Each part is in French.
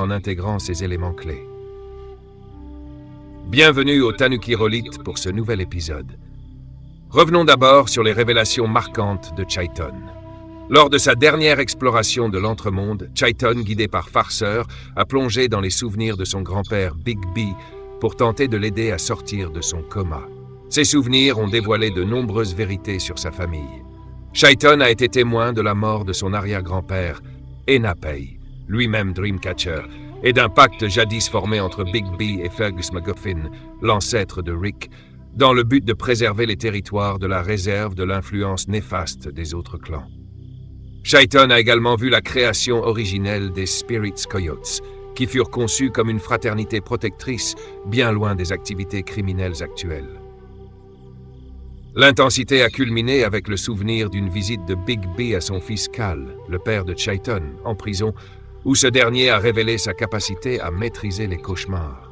en intégrant ses éléments clés. Bienvenue au Tanuki Rolite pour ce nouvel épisode. Revenons d'abord sur les révélations marquantes de Chaiton. Lors de sa dernière exploration de l'entremonde, Chaiton, guidé par Farceur, a plongé dans les souvenirs de son grand-père Big B pour tenter de l'aider à sortir de son coma. Ces souvenirs ont dévoilé de nombreuses vérités sur sa famille. Chaiton a été témoin de la mort de son arrière-grand-père, Enapei, lui-même Dreamcatcher, et d'un pacte jadis formé entre Big B et Fergus McGuffin, l'ancêtre de Rick, dans le but de préserver les territoires de la réserve de l'influence néfaste des autres clans. Chaiton a également vu la création originelle des Spirits Coyotes, qui furent conçus comme une fraternité protectrice bien loin des activités criminelles actuelles. L'intensité a culminé avec le souvenir d'une visite de Big B à son fils Cal, le père de Chaiton, en prison, où ce dernier a révélé sa capacité à maîtriser les cauchemars.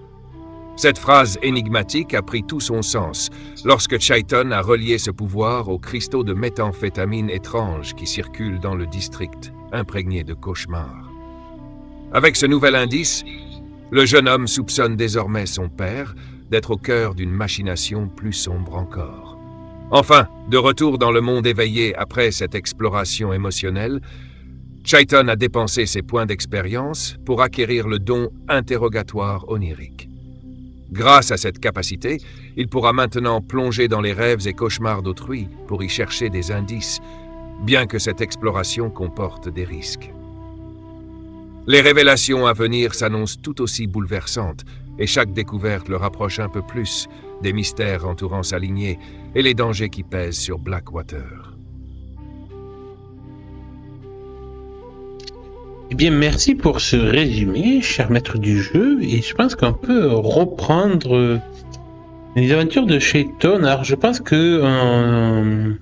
Cette phrase énigmatique a pris tout son sens lorsque Chaiton a relié ce pouvoir aux cristaux de méthamphétamine étranges qui circulent dans le district, imprégnés de cauchemars. Avec ce nouvel indice, le jeune homme soupçonne désormais son père d'être au cœur d'une machination plus sombre encore. Enfin, de retour dans le monde éveillé après cette exploration émotionnelle, Chaiton a dépensé ses points d'expérience pour acquérir le don interrogatoire onirique. Grâce à cette capacité, il pourra maintenant plonger dans les rêves et cauchemars d'autrui pour y chercher des indices, bien que cette exploration comporte des risques. Les révélations à venir s'annoncent tout aussi bouleversantes, et chaque découverte le rapproche un peu plus des mystères entourant sa lignée et les dangers qui pèsent sur Blackwater. Eh bien, merci pour ce résumé, cher maître du jeu, et je pense qu'on peut reprendre les aventures de Chaiton. Alors, je pense que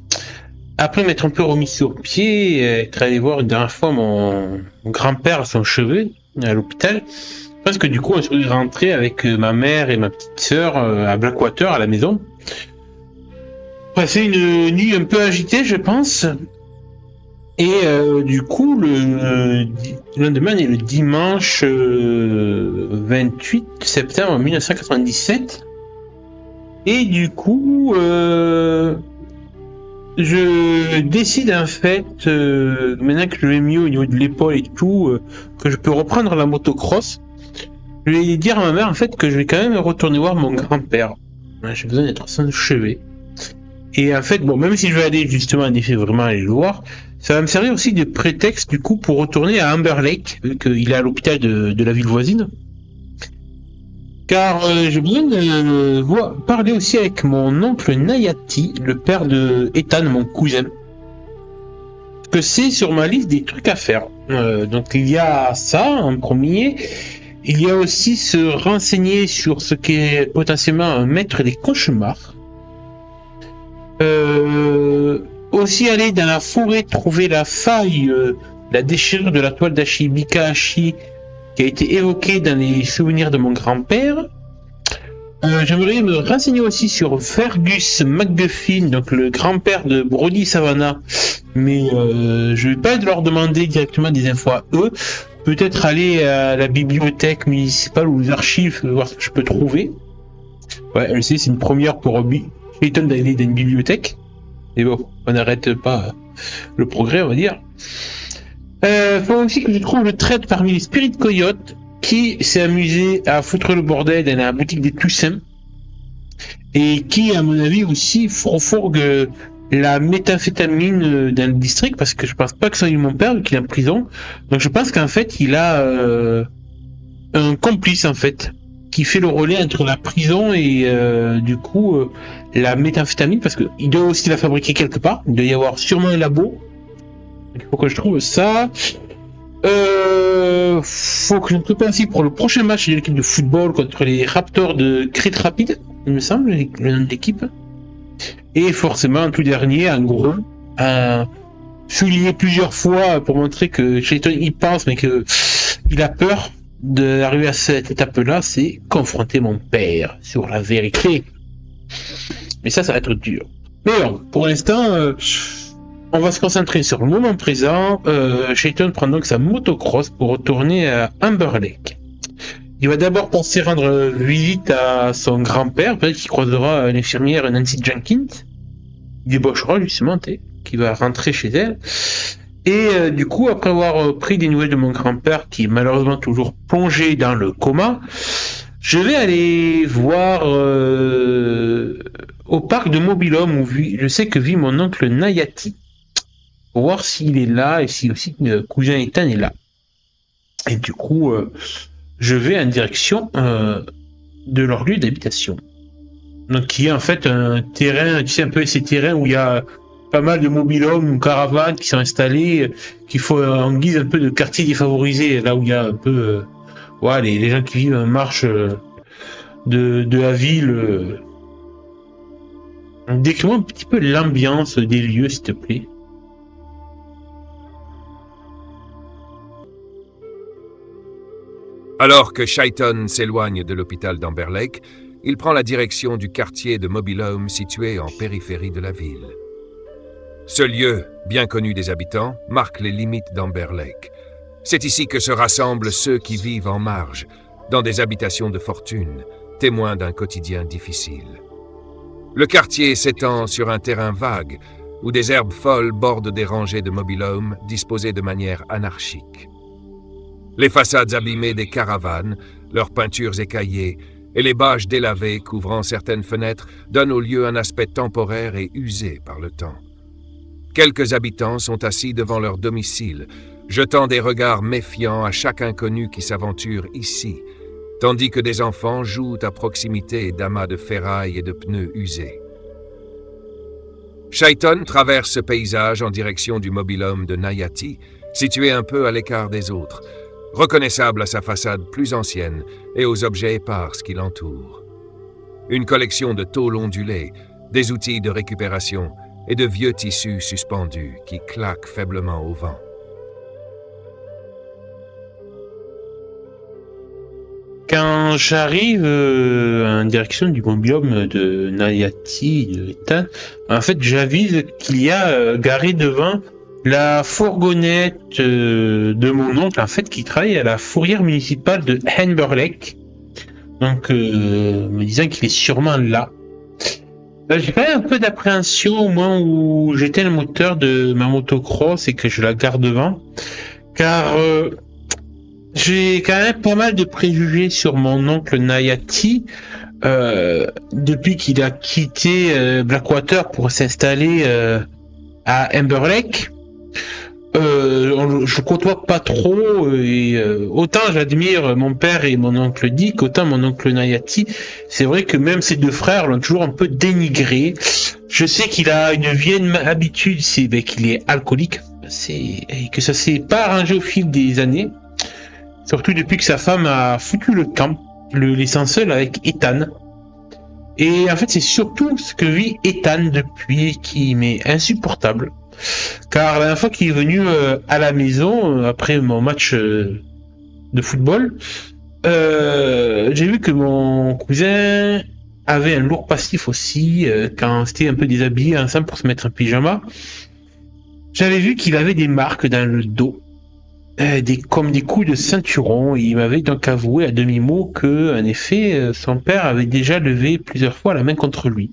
après m'être un peu remis sur pied, être allé voir une dernière fois mon grand-père à son chevet à l'hôpital, je pense que du coup, on serait rentré avec ma mère et ma petite sœur à Blackwater, à la maison. Passer une nuit un peu agitée, je pense. Et du coup, le lendemain est le dimanche 28 septembre 1997. Et du coup, je décide en fait, maintenant que je vais mieux au niveau de l'épaule et tout, que je peux reprendre la motocross. Je vais dire à ma mère en fait que je vais quand même retourner voir mon grand-père. J'ai besoin d'être à son chevet. Et en fait, bon, même si je vais aller justement en effet vraiment aller le voir, ça va me servir aussi de prétexte du coup pour retourner à Amber Lake, vu qu'il est à l'hôpital de la ville voisine. Car j'ai besoin de parler aussi avec mon oncle Nayati, le père de Ethan, mon cousin. Que c'est sur ma liste des trucs à faire. Donc il y a ça en premier. Il y a aussi se renseigner sur ce qu'est potentiellement un maître des cauchemars. Aussi aller dans la forêt trouver la faille, la déchirure de la toile d'Ashibika Ashi qui a été évoquée dans les souvenirs de mon grand-père. J'aimerais me renseigner aussi sur Fergus McGuffin, donc le grand-père de Brody Savannah, mais je vais pas leur demander directement des infos à eux. Peut-être aller à la bibliothèque municipale ou aux archives, voir ce que je peux trouver. Ouais, je sais, c'est une première pour Chaiton d'aller dans une bibliothèque. Mais bon, on n'arrête pas le progrès, on va dire. Faut aussi que je trouve le trade parmi les Spirit Coyotes qui s'est amusé à foutre le bordel dans la boutique des Toussaint et qui, à mon avis, aussi fourgue la méthamphétamine dans le district, parce que je pense pas que ça soit mon père, vu qu'il est en prison. Donc je pense qu'en fait, il a un complice, en fait, qui fait le relais entre la prison et du coup la méthamphétamine, parce qu'il doit aussi la fabriquer quelque part. Il doit y avoir sûrement un labo. Donc, il faut que je trouve ça. Faut que je me prépare aussi pour le prochain match de l'équipe de football contre les Raptors de Crete Rapide, il me semble, le nom de l'équipe. Et forcément, en tout dernier, en gros, souligné plusieurs fois pour montrer que Chaiton y pense, mais que il a peur d'arriver à cette étape-là, c'est confronter mon père sur la vérité. Mais ça va être dur. Mais bon, pour l'instant, on va se concentrer sur le moment présent. Chaiton prend donc sa motocross pour retourner à Amber Lake. Il va d'abord penser rendre visite à son grand-père, peut-être qu'il croisera l'infirmière Nancy Jenkins. Il débauchera justement, qui va rentrer chez elle. Et du coup, après avoir pris des nouvelles de mon grand-père, qui est malheureusement toujours plongé dans le coma, je vais aller voir au parc de Mobilhome où je sais que vit mon oncle Nayati, pour voir s'il est là et si aussi le cousin Ethan est là. Et du coup, je vais en direction de leur lieu d'habitation. Donc, qui est en fait un terrain, tu sais, un peu ces terrains où il y a pas mal de mobil-homes ou caravanes qui sont installés, qu'il faut en guise un peu de quartier défavorisé, là où il y a un peu les gens qui vivent en marche de la ville. Décris-moi un petit peu l'ambiance des lieux, s'il te plaît. Alors que Shaiton s'éloigne de l'hôpital d'Amber Lake, il prend la direction du quartier de Mobilhome situé en périphérie de la ville. Ce lieu, bien connu des habitants, marque les limites d'Amber Lake. C'est ici que se rassemblent ceux qui vivent en marge, dans des habitations de fortune, témoins d'un quotidien difficile. Le quartier s'étend sur un terrain vague, où des herbes folles bordent des rangées de mobil-homes disposées de manière anarchique. Les façades abîmées des caravanes, leurs peintures écaillées et les bâches délavées couvrant certaines fenêtres donnent au lieu un aspect temporaire et usé par le temps. Quelques habitants sont assis devant leur domicile, jetant des regards méfiants à chaque inconnu qui s'aventure ici, tandis que des enfants jouent à proximité d'amas de ferraille et de pneus usés. Shaiton traverse ce paysage en direction du mobil-home de Nayati, situé un peu à l'écart des autres, reconnaissable à sa façade plus ancienne et aux objets épars qui l'entourent. Une collection de tôles ondulées, des outils de récupération et de vieux tissus suspendus qui claquent faiblement au vent. Quand j'arrive en direction du mobil-home de Nayati, de Ethan, en fait, j'avise qu'il y a garé devant la fourgonnette de mon oncle, en fait, qui travaille à la fourrière municipale de Amber Lake. Donc, me disant qu'il est sûrement là. J'ai quand même un peu d'appréhension au moment où j'éteins le moteur de ma motocross et que je la garde devant, car j'ai quand même pas mal de préjugés sur mon oncle Nayati depuis qu'il a quitté Blackwater pour s'installer à Amber Lake. Je côtoie pas trop et autant j'admire mon père et mon oncle Dick, autant mon oncle Nayati, c'est vrai que même ses deux frères l'ont toujours un peu dénigré. Je sais qu'il a une vieille habitude, c'est qu'il est alcoolique, et que ça s'est pas arrangé au fil des années, surtout depuis que sa femme a foutu le camp, le laissant seul avec Ethan. Et en fait c'est surtout ce que vit Ethan depuis qui m'est insupportable. Car la dernière fois qu'il est venu à la maison, après mon match de football, j'ai vu que mon cousin avait un lourd passif aussi, quand on s'était un peu déshabillé ensemble pour se mettre un pyjama. J'avais vu qu'il avait des marques dans le dos, comme des coups de ceinturon, et il m'avait donc avoué à demi-mot que, en effet, son père avait déjà levé plusieurs fois la main contre lui,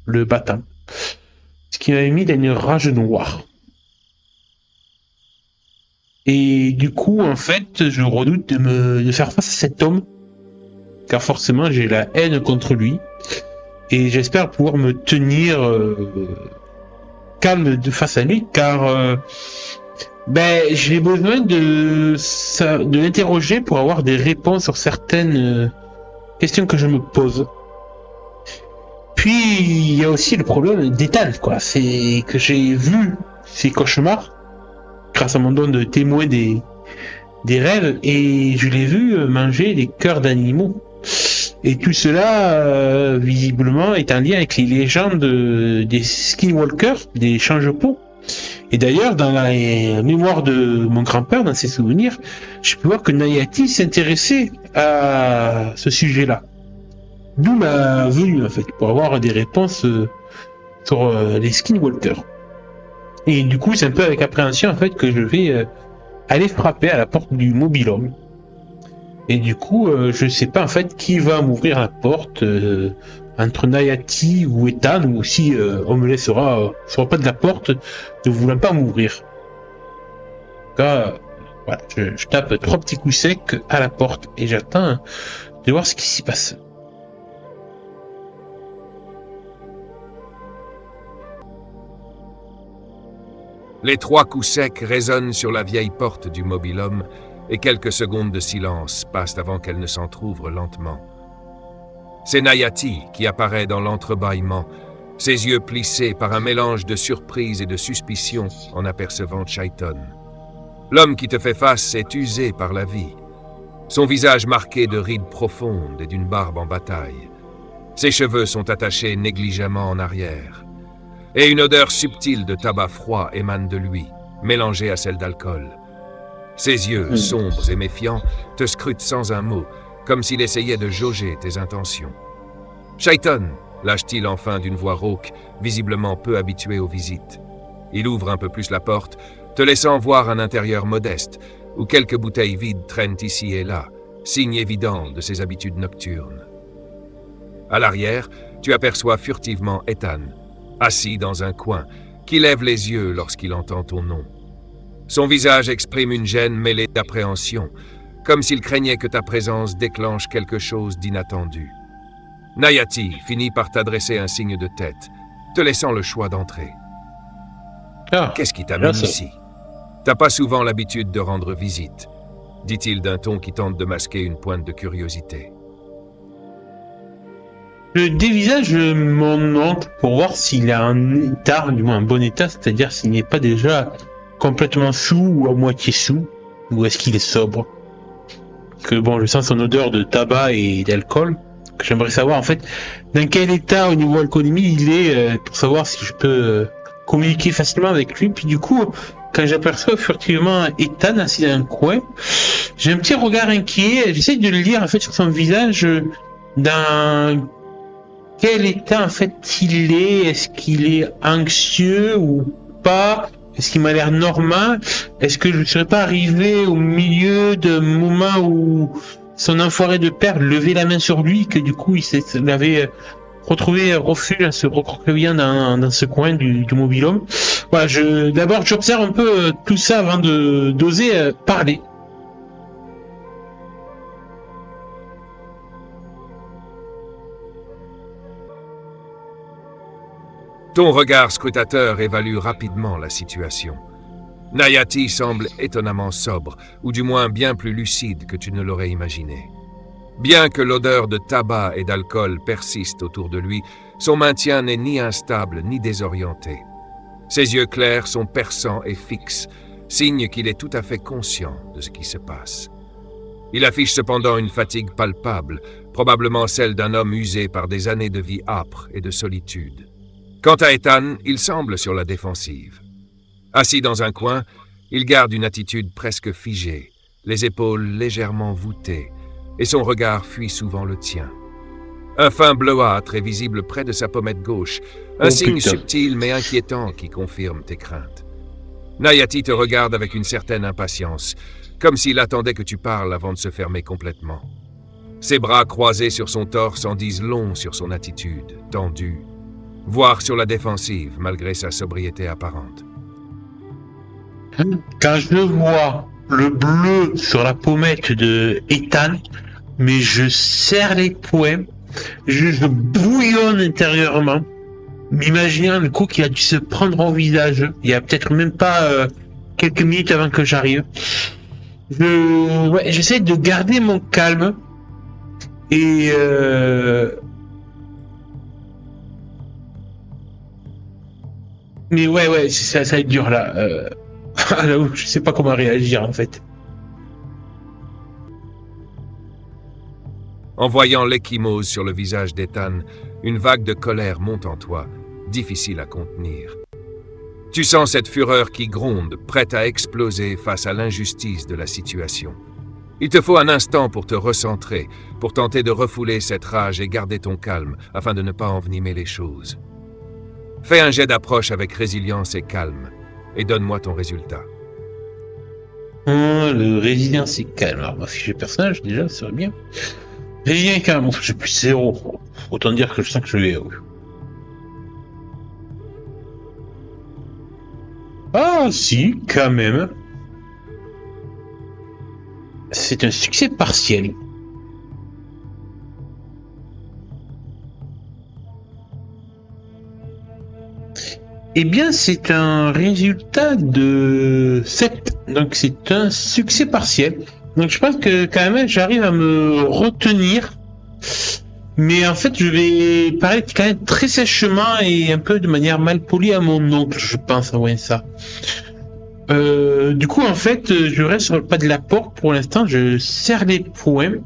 le battant. Ce qui m'avait mis dans une rage noire. Et du coup, en fait, je redoute de faire face à cet homme, car forcément, j'ai la haine contre lui, et j'espère pouvoir me tenir calme face à lui, car j'ai besoin de l'interroger pour avoir des réponses sur certaines questions que je me pose. Puis il y a aussi le problème d'Ethan, quoi. C'est que j'ai vu ces cauchemars grâce à mon don de témoin des rêves, et je l'ai vu manger des cœurs d'animaux. Et tout cela, visiblement, est en lien avec les légendes des skinwalkers, des change-peau. Et d'ailleurs, dans la mémoire de mon grand-père, dans ses souvenirs, je peux voir que Nayati s'intéressait à ce sujet-là. D'où ma venue, en fait, pour avoir des réponses sur les skinwalkers. Et du coup, c'est un peu avec appréhension, en fait, que je vais aller frapper à la porte du mobil-home. Et du coup, je sais pas en fait qui va m'ouvrir la porte entre Nayati ou Ethan, ou si on me laissera pas de la porte, ne voulant pas m'ouvrir. En tout cas, voilà, je tape 3 petits coups secs à la porte et j'attends de voir ce qui s'y passe. Les 3 coups secs résonnent sur la vieille porte du mobil-homme et quelques secondes de silence passent avant qu'elle ne s'entr'ouvre lentement. C'est Nayati qui apparaît dans l'entrebâillement, ses yeux plissés par un mélange de surprise et de suspicion en apercevant Chaiton. L'homme qui te fait face est usé par la vie, son visage marqué de rides profondes et d'une barbe en bataille. Ses cheveux sont attachés négligemment en arrière, et une odeur subtile de tabac froid émane de lui, mélangée à celle d'alcool. Ses yeux, sombres et méfiants, te scrutent sans un mot, comme s'il essayait de jauger tes intentions. « Chaiton !» lâche-t-il enfin d'une voix rauque, visiblement peu habitué aux visites. Il ouvre un peu plus la porte, te laissant voir un intérieur modeste, où quelques bouteilles vides traînent ici et là, signe évident de ses habitudes nocturnes. À l'arrière, tu aperçois furtivement Ethan, assis dans un coin, qui lève les yeux lorsqu'il entend ton nom. Son visage exprime une gêne mêlée d'appréhension, comme s'il craignait que ta présence déclenche quelque chose d'inattendu. Nayati finit par t'adresser un signe de tête, te laissant le choix d'entrer. Qu'est-ce qui t'amène ici? T'as pas souvent l'habitude de rendre visite, dit-il d'un ton qui tente de masquer une pointe de curiosité. Je dévisage mon oncle pour voir s'il est en état, du moins en bon état, c'est-à-dire s'il n'est pas déjà complètement sous ou à moitié sous, ou est-ce qu'il est sobre. Que bon, je sens son odeur de tabac et d'alcool, que j'aimerais savoir en fait dans quel état au niveau alcoolémie il est, pour savoir si je peux communiquer facilement avec lui. Puis du coup, quand j'aperçois furtivement Ethan assis dans un coin, j'ai un petit regard inquiet, j'essaie de le lire en fait sur son visage, dans quel état en fait il est qu'il est anxieux ou pas? Est-ce qu'il m'a l'air normal? Est-ce que je ne serais pas arrivé au milieu d'un moment où son enfoiré de père levait la main sur lui, que du coup il avait retrouvé refuge en se recroquevillant dans ce coin du mobil-homme? Voilà, d'abord j'observe un peu tout ça avant d'oser parler. Ton regard scrutateur évalue rapidement la situation. Nayati semble étonnamment sobre, ou du moins bien plus lucide que tu ne l'aurais imaginé. Bien que l'odeur de tabac et d'alcool persiste autour de lui, son maintien n'est ni instable ni désorienté. Ses yeux clairs sont perçants et fixes, signe qu'il est tout à fait conscient de ce qui se passe. Il affiche cependant une fatigue palpable, probablement celle d'un homme usé par des années de vie âpre et de solitude. Quant à Ethan, il semble sur la défensive. Assis dans un coin, il garde une attitude presque figée, les épaules légèrement voûtées, et son regard fuit souvent le tien. Un fin bleuâtre est visible près de sa pommette gauche, un signe subtil mais inquiétant qui confirme tes craintes. Nayati te regarde avec une certaine impatience, comme s'il attendait que tu parles avant de se fermer complètement. Ses bras croisés sur son torse en disent long sur son attitude, tendue, voire sur la défensive, malgré sa sobriété apparente. Quand je vois le bleu sur la pommette de Ethan, mais je serre les poings, je bouillonne intérieurement, m'imaginant le coup qu'il a dû se prendre au visage. Il y a peut-être même pas quelques minutes avant que j'arrive. J'essaie de garder mon calme et mais ouais, ça va être dur là. Je sais pas comment réagir en fait. En voyant l'ecchymose sur le visage d'Ethan, une vague de colère monte en toi, difficile à contenir. Tu sens cette fureur qui gronde, prête à exploser face à l'injustice de la situation. Il te faut un instant pour te recentrer, pour tenter de refouler cette rage et garder ton calme, afin de ne pas envenimer les choses. Fais un jet d'approche avec résilience et calme, et donne-moi ton résultat. Le résident c'est calme. Alors, ma fiche de personnage, déjà, ça serait bien. Résident calme, j'ai plus 0. Autant dire que je sens que je l'ai. Ah, si, quand même. C'est un succès partiel. Eh bien, c'est un résultat de 7. Donc, c'est un succès partiel. Donc, je pense que quand même, j'arrive à me retenir. Mais en fait, je vais parler quand même très sèchement et un peu de manière mal polie à mon oncle, je pense, ouais, ça. Du coup, en fait, je reste sur le pas de la porte pour l'instant. Je serre les poings.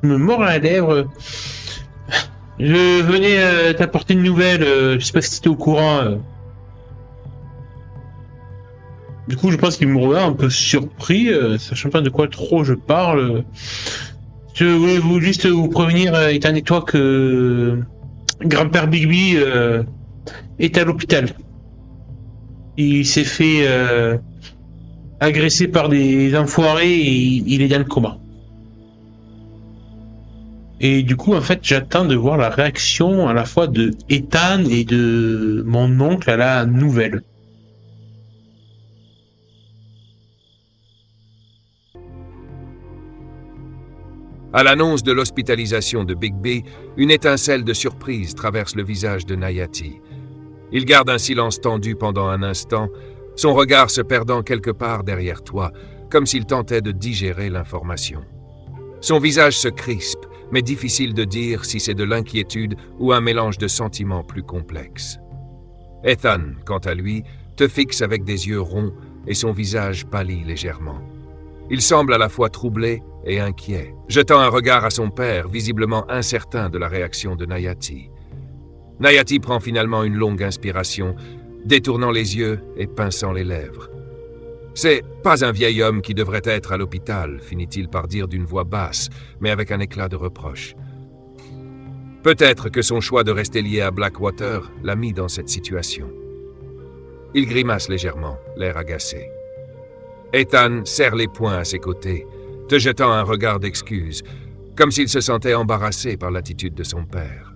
Je me mords la lèvre. Je venais t'apporter une nouvelle. Je sais pas si t'es au courant. Du coup, je pense qu'il me regarde un peu surpris, sachant pas de quoi trop je parle. Je voulais juste vous prévenir, étant donné toi, que grand-père Bigby est à l'hôpital. Il s'est fait agresser par des enfoirés et il est dans le coma. Et du coup, en fait, j'attends de voir la réaction à la fois de Ethan et de mon oncle à la nouvelle. À l'annonce de l'hospitalisation de Bigby, une étincelle de surprise traverse le visage de Nayati. Il garde un silence tendu pendant un instant, son regard se perdant quelque part derrière toi, comme s'il tentait de digérer l'information. Son visage se crispe, mais difficile de dire si c'est de l'inquiétude ou un mélange de sentiments plus complexes. Ethan, quant à lui, te fixe avec des yeux ronds et son visage pâlit légèrement. Il semble à la fois troublé et inquiet, jetant un regard à son père, visiblement incertain de la réaction de Nayati. Nayati prend finalement une longue inspiration, détournant les yeux et pinçant les lèvres. « C'est pas un vieil homme qui devrait être à l'hôpital », finit-il par dire d'une voix basse, mais avec un éclat de reproche. Peut-être que son choix de rester lié à Blackwater l'a mis dans cette situation. Il grimace légèrement, l'air agacé. Ethan serre les poings à ses côtés, te jetant un regard d'excuse, comme s'il se sentait embarrassé par l'attitude de son père.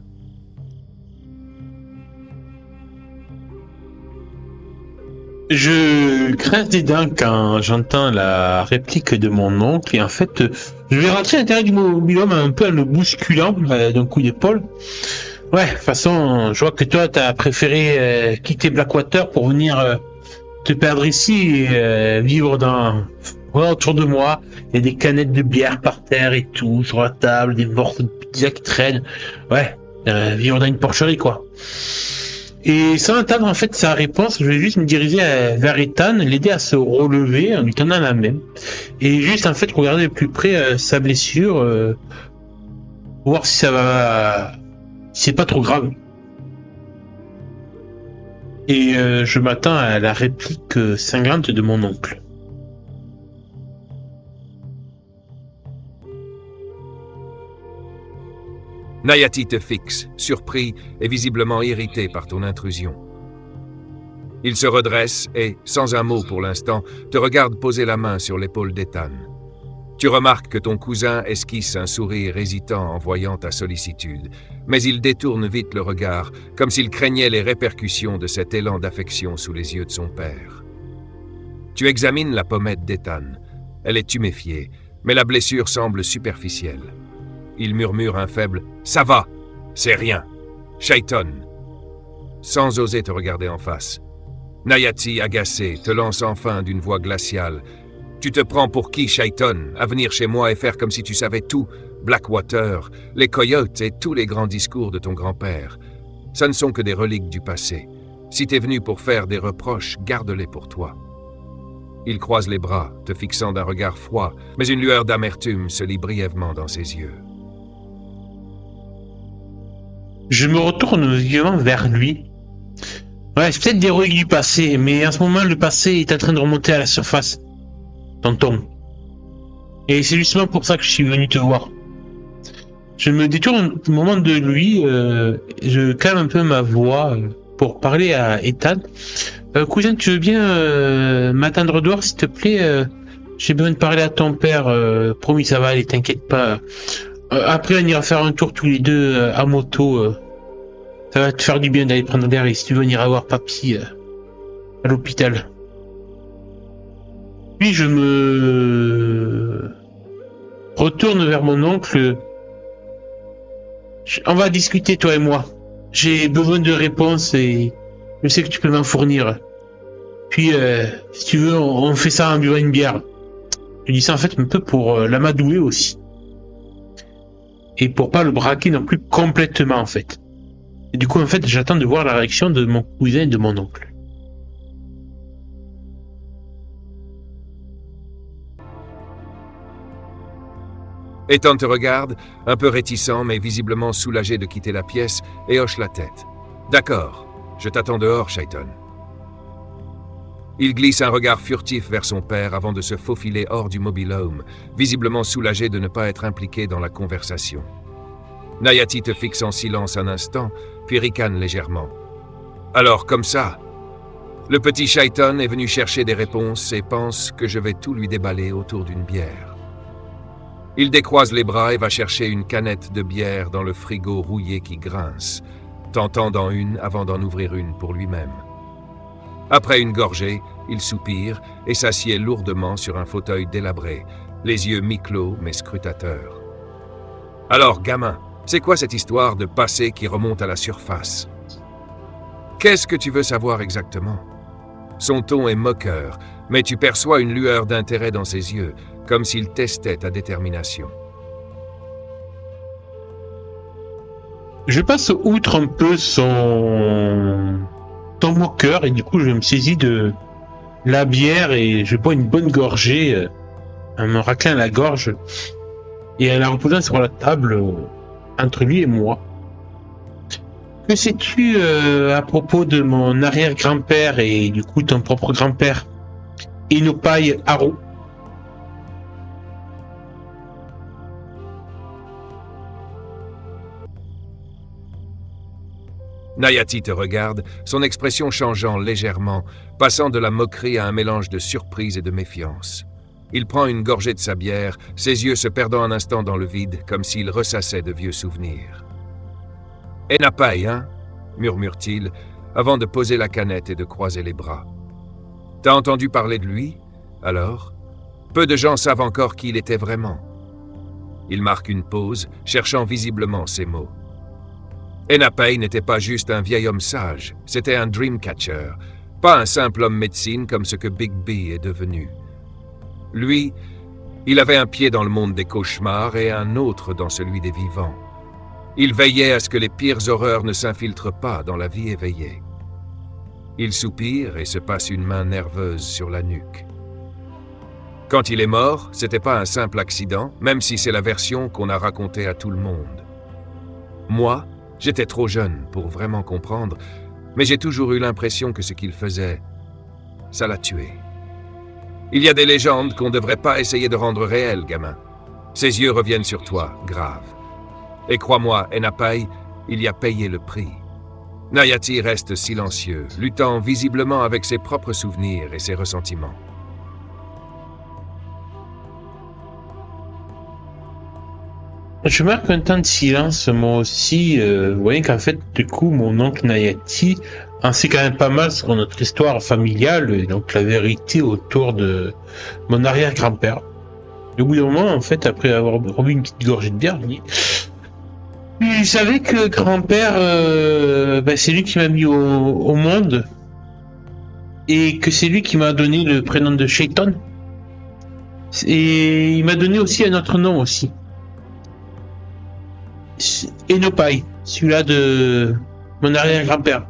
Je grince des dents quand j'entends la réplique de mon oncle et en fait, je vais rentrer à l'intérieur du mobil-homme un peu en le bousculant d'un coup d'épaule. Ouais, de toute façon, je vois que toi, t'as préféré quitter Blackwater pour venir te perdre ici et vivre dans... Ouais, autour de moi, il y a des canettes de bière par terre et tout, sur la table, des morceaux de pizza qui traînent. Ouais, vivre dans une porcherie, quoi. Et sans attendre en fait sa réponse, je vais juste me diriger vers Ethan, l'aider à se relever en lui tendant la main. Et juste en fait regarder de plus près sa blessure, voir si ça va... si c'est pas trop grave. Et je m'attends à la réplique cinglante de mon oncle. Nayati te fixe, surpris et visiblement irrité par ton intrusion. Il se redresse et, sans un mot pour l'instant, te regarde poser la main sur l'épaule d'Ethan. Tu remarques que ton cousin esquisse un sourire hésitant en voyant ta sollicitude, mais il détourne vite le regard, comme s'il craignait les répercussions de cet élan d'affection sous les yeux de son père. Tu examines la pommette d'Ethan. Elle est tuméfiée, mais la blessure semble superficielle. Il murmure un faible « Ça va, c'est rien. Shaiton !» sans oser te regarder en face. Nayati, agacé, te lance enfin d'une voix glaciale. « Tu te prends pour qui, Shaiton, à venir chez moi et faire comme si tu savais tout, Blackwater, les coyotes et tous les grands discours de ton grand-père. Ça ne sont que des reliques du passé. Si t'es venu pour faire des reproches, garde-les pour toi. » Il croise les bras, te fixant d'un regard froid, mais une lueur d'amertume se lit brièvement dans ses yeux. Je me retourne vivement vers lui. Ouais, c'est peut-être des reliques du passé, mais en ce moment, le passé est en train de remonter à la surface. Tonton. Et c'est justement pour ça que je suis venu te voir. Je me détourne un moment de lui, je calme un peu ma voix pour parler à Ethan. Cousin, tu veux bien m'attendre dehors, s'il te plaît. J'ai besoin de parler à ton père. Promis, ça va aller, t'inquiète pas. Après, on ira faire un tour tous les deux à moto. Ça va te faire du bien d'aller prendre l'air. Et si tu veux, on ira voir papy à l'hôpital. Puis je me retourne vers mon oncle. On va discuter, toi et moi. J'ai besoin de réponses et je sais que tu peux m'en fournir. Puis, si tu veux, on fait ça en buvant une bière. Je dis ça en fait un peu pour l'amadouer aussi. Et pour pas le braquer non plus complètement en fait. Et du coup, en fait, j'attends de voir la réaction de mon cousin et de mon oncle. Ethan te regarde, un peu réticent mais visiblement soulagé de quitter la pièce, et hoche la tête. « D'accord, je t'attends dehors, Chayton. » Il glisse un regard furtif vers son père avant de se faufiler hors du mobil-home, visiblement soulagé de ne pas être impliqué dans la conversation. Nayati te fixe en silence un instant, puis ricane légèrement. « Alors, comme ça, le petit Chayton est venu chercher des réponses et pense que je vais tout lui déballer autour d'une bière. » Il décroise les bras et va chercher une canette de bière dans le frigo rouillé qui grince, tentant d'en une avant d'en ouvrir une pour lui-même. Après une gorgée, il soupire et s'assied lourdement sur un fauteuil délabré, les yeux mi-clos mais scrutateurs. « Alors, gamin, c'est quoi cette histoire de passé qui remonte à la surface? Qu'est-ce que tu veux savoir exactement? » Son ton est moqueur, mais tu perçois une lueur d'intérêt dans ses yeux, comme s'il testait ta détermination. Je passe outre un peu son moqueur et du coup je me saisis de la bière et je bois une bonne gorgée en me raclant la gorge et en la reposant sur la table entre lui et moi. Que sais-tu à propos de mon arrière-grand-père et du coup ton propre grand-père, Inopai Haro? Nayati te regarde, son expression changeant légèrement, passant de la moquerie à un mélange de surprise et de méfiance. Il prend une gorgée de sa bière, ses yeux se perdant un instant dans le vide, comme s'il ressassait de vieux souvenirs. « Enapai, hein ?» murmure-t-il, avant de poser la canette et de croiser les bras. « T'as entendu parler de lui, alors? Peu de gens savent encore qui il était vraiment. » Il marque une pause, cherchant visiblement ses mots. Enapai n'était pas juste un vieil homme sage, c'était un dreamcatcher, pas un simple homme médecine comme ce que Big B est devenu. Lui, il avait un pied dans le monde des cauchemars et un autre dans celui des vivants. Il veillait à ce que les pires horreurs ne s'infiltrent pas dans la vie éveillée. Il soupire et se passe une main nerveuse sur la nuque. Quand il est mort, c'était pas un simple accident, même si c'est la version qu'on a racontée à tout le monde. Moi, j'étais trop jeune pour vraiment comprendre, mais j'ai toujours eu l'impression que ce qu'il faisait, ça l'a tué. Il y a des légendes qu'on ne devrait pas essayer de rendre réelles, gamin. Ses yeux reviennent sur toi, grave. Et crois-moi, Enapai, il y a payé le prix. Nayati reste silencieux, luttant visiblement avec ses propres souvenirs et ses ressentiments. Je marque un temps de silence, moi aussi. Vous voyez qu'en fait, du coup, mon oncle Nayati en sait quand même pas mal sur notre histoire familiale, et donc la vérité autour de mon arrière-grand-père. Et au bout d'un moment, en fait, après avoir rebu une petite gorgée de bière, je dis... Je savais que grand-père, c'est lui qui m'a mis au monde, et que c'est lui qui m'a donné le prénom de Chayton. Et il m'a donné aussi un autre nom aussi. Enopai, celui-là de mon arrière-grand-père.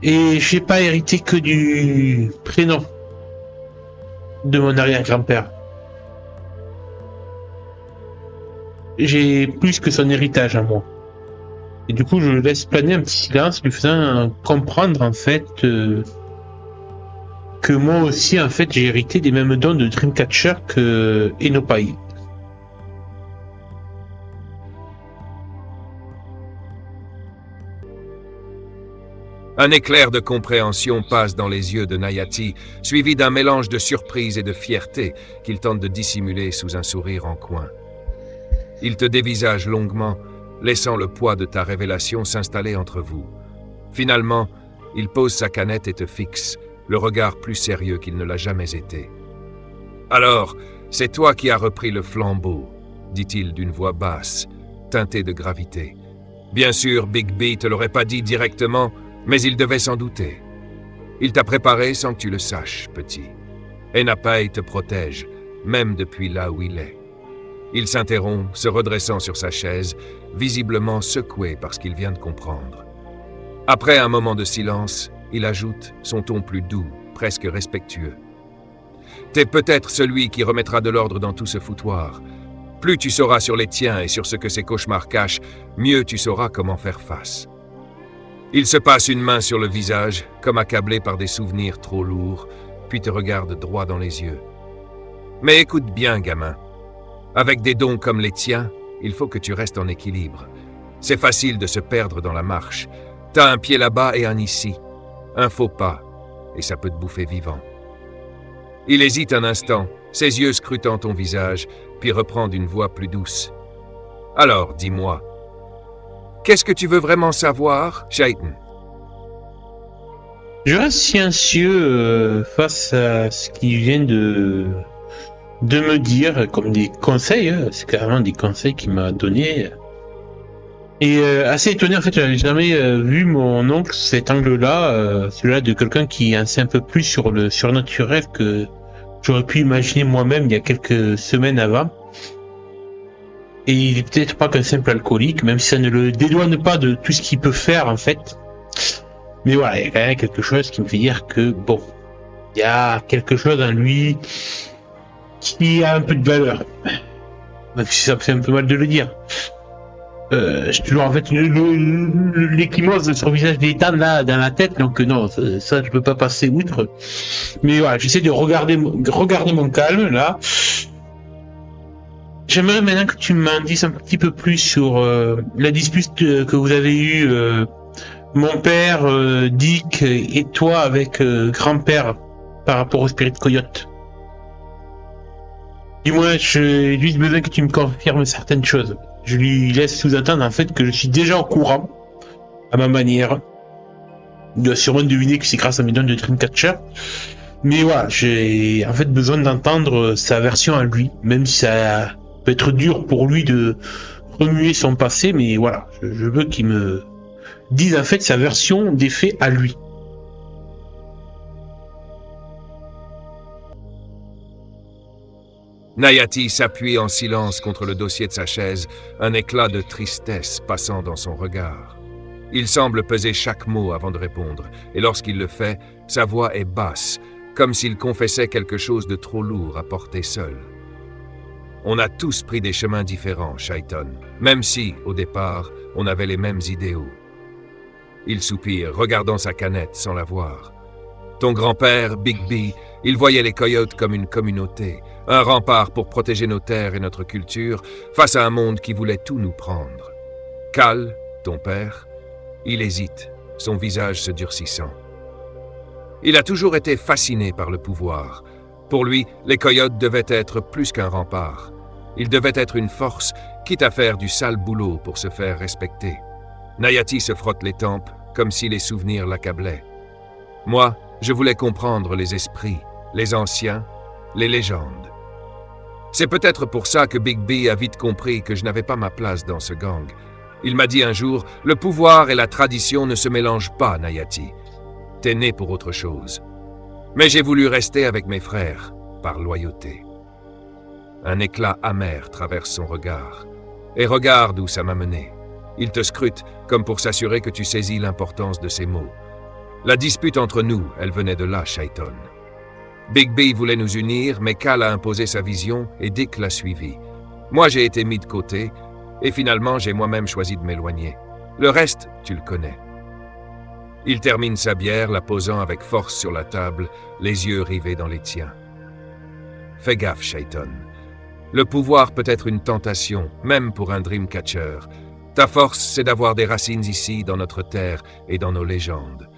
Et j'ai pas hérité que du prénom de mon arrière-grand-père. J'ai plus que son héritage à moi. Et du coup, je laisse planer un petit silence, lui faisant comprendre en fait que moi aussi, en fait, j'ai hérité des mêmes dons de Dreamcatcher que Enopai. Un éclair de compréhension passe dans les yeux de Nayati, suivi d'un mélange de surprise et de fierté qu'il tente de dissimuler sous un sourire en coin. Il te dévisage longuement, laissant le poids de ta révélation s'installer entre vous. Finalement, il pose sa canette et te fixe, le regard plus sérieux qu'il ne l'a jamais été. « Alors, c'est toi qui as repris le flambeau », dit-il d'une voix basse, teintée de gravité. Bien sûr, Big B te l'aurait pas dit directement, mais il devait s'en douter. Il t'a préparé sans que tu le saches, petit. Enapai te protège, même depuis là où il est. Il s'interrompt, se redressant sur sa chaise, visiblement secoué par ce qu'il vient de comprendre. Après un moment de silence, il ajoute, son ton plus doux, presque respectueux. « T'es peut-être celui qui remettra de l'ordre dans tout ce foutoir. Plus tu sauras sur les tiens et sur ce que ces cauchemars cachent, mieux tu sauras comment faire face. » Il se passe une main sur le visage, comme accablé par des souvenirs trop lourds, puis te regarde droit dans les yeux. « Mais écoute bien, gamin. Avec des dons comme les tiens, il faut que tu restes en équilibre. C'est facile de se perdre dans la marche. T'as un pied là-bas et un ici. Un faux pas, et ça peut te bouffer vivant. » Il hésite un instant, ses yeux scrutant ton visage, puis reprend d'une voix plus douce. « Alors, dis-moi, qu'est-ce que tu veux vraiment savoir, Chaitan ?» Je reste silencieux face à ce qu'il vient de me dire comme des conseils. C'est carrément des conseils qu'il m'a donné. Et assez étonné, en fait, j'avais jamais vu mon oncle sous cet angle-là, celui-là de quelqu'un qui en sait un peu plus sur le surnaturel que j'aurais pu imaginer moi-même il y a quelques semaines avant. Et il est peut-être pas qu'un simple alcoolique, même si ça ne le dédouane pas de tout ce qu'il peut faire, en fait. Mais voilà, il y a quand même quelque chose qui me fait dire que, bon, il y a quelque chose en lui qui a un peu de valeur. Même si ça me fait un peu mal de le dire. J'ai toujours en fait l'échymose sur le visage d'Ethan là dans la tête, donc non, ça je peux pas passer outre. Mais voilà, j'essaie de regarder mon calme là. J'aimerais maintenant que tu m'en dises un petit peu plus sur la dispute que vous avez eue, mon père, Dick et toi avec grand-père par rapport au Spirit Coyote. Du moins, j'ai juste besoin que tu me confirmes certaines choses. Je lui laisse sous-entendre en fait que je suis déjà au courant, à ma manière. Il doit sûrement deviner que c'est grâce à mes dons de Dreamcatcher. Mais voilà, j'ai en fait besoin d'entendre sa version à lui, même si ça peut être dur pour lui de remuer son passé, mais voilà, je veux qu'il me dise en fait sa version des faits à lui. Nayati s'appuie en silence contre le dossier de sa chaise, un éclat de tristesse passant dans son regard. Il semble peser chaque mot avant de répondre, et lorsqu'il le fait, sa voix est basse, comme s'il confessait quelque chose de trop lourd à porter seul. On a tous pris des chemins différents, Chaitan, même si, au départ, on avait les mêmes idéaux. Il soupire, regardant sa canette sans la voir. Ton grand-père, Big B, il voyait les coyotes comme une communauté, un rempart pour protéger nos terres et notre culture face à un monde qui voulait tout nous prendre. Cal, ton père, il hésite, son visage se durcissant. Il a toujours été fasciné par le pouvoir. Pour lui, les coyotes devaient être plus qu'un rempart. Ils devaient être une force, quitte à faire du sale boulot pour se faire respecter. Nayati se frotte les tempes, comme si les souvenirs l'accablaient. Moi, je voulais comprendre les esprits, les anciens, les légendes. C'est peut-être pour ça que Big B a vite compris que je n'avais pas ma place dans ce gang. Il m'a dit un jour, le pouvoir et la tradition ne se mélangent pas, Nayati. T'es né pour autre chose. Mais j'ai voulu rester avec mes frères, par loyauté. Un éclat amer traverse son regard. Et regarde où ça m'a mené. Il te scrute, comme pour s'assurer que tu saisis l'importance de ces mots. La dispute entre nous, elle venait de là, Chaitan. Big B voulait nous unir, mais Cal a imposé sa vision et Dick l'a suivi. Moi, j'ai été mis de côté, et finalement, j'ai moi-même choisi de m'éloigner. Le reste, tu le connais. Il termine sa bière, la posant avec force sur la table, les yeux rivés dans les tiens. Fais gaffe, Chaitan. Le pouvoir peut être une tentation, même pour un Dreamcatcher. Ta force, c'est d'avoir des racines ici, dans notre terre et dans nos légendes.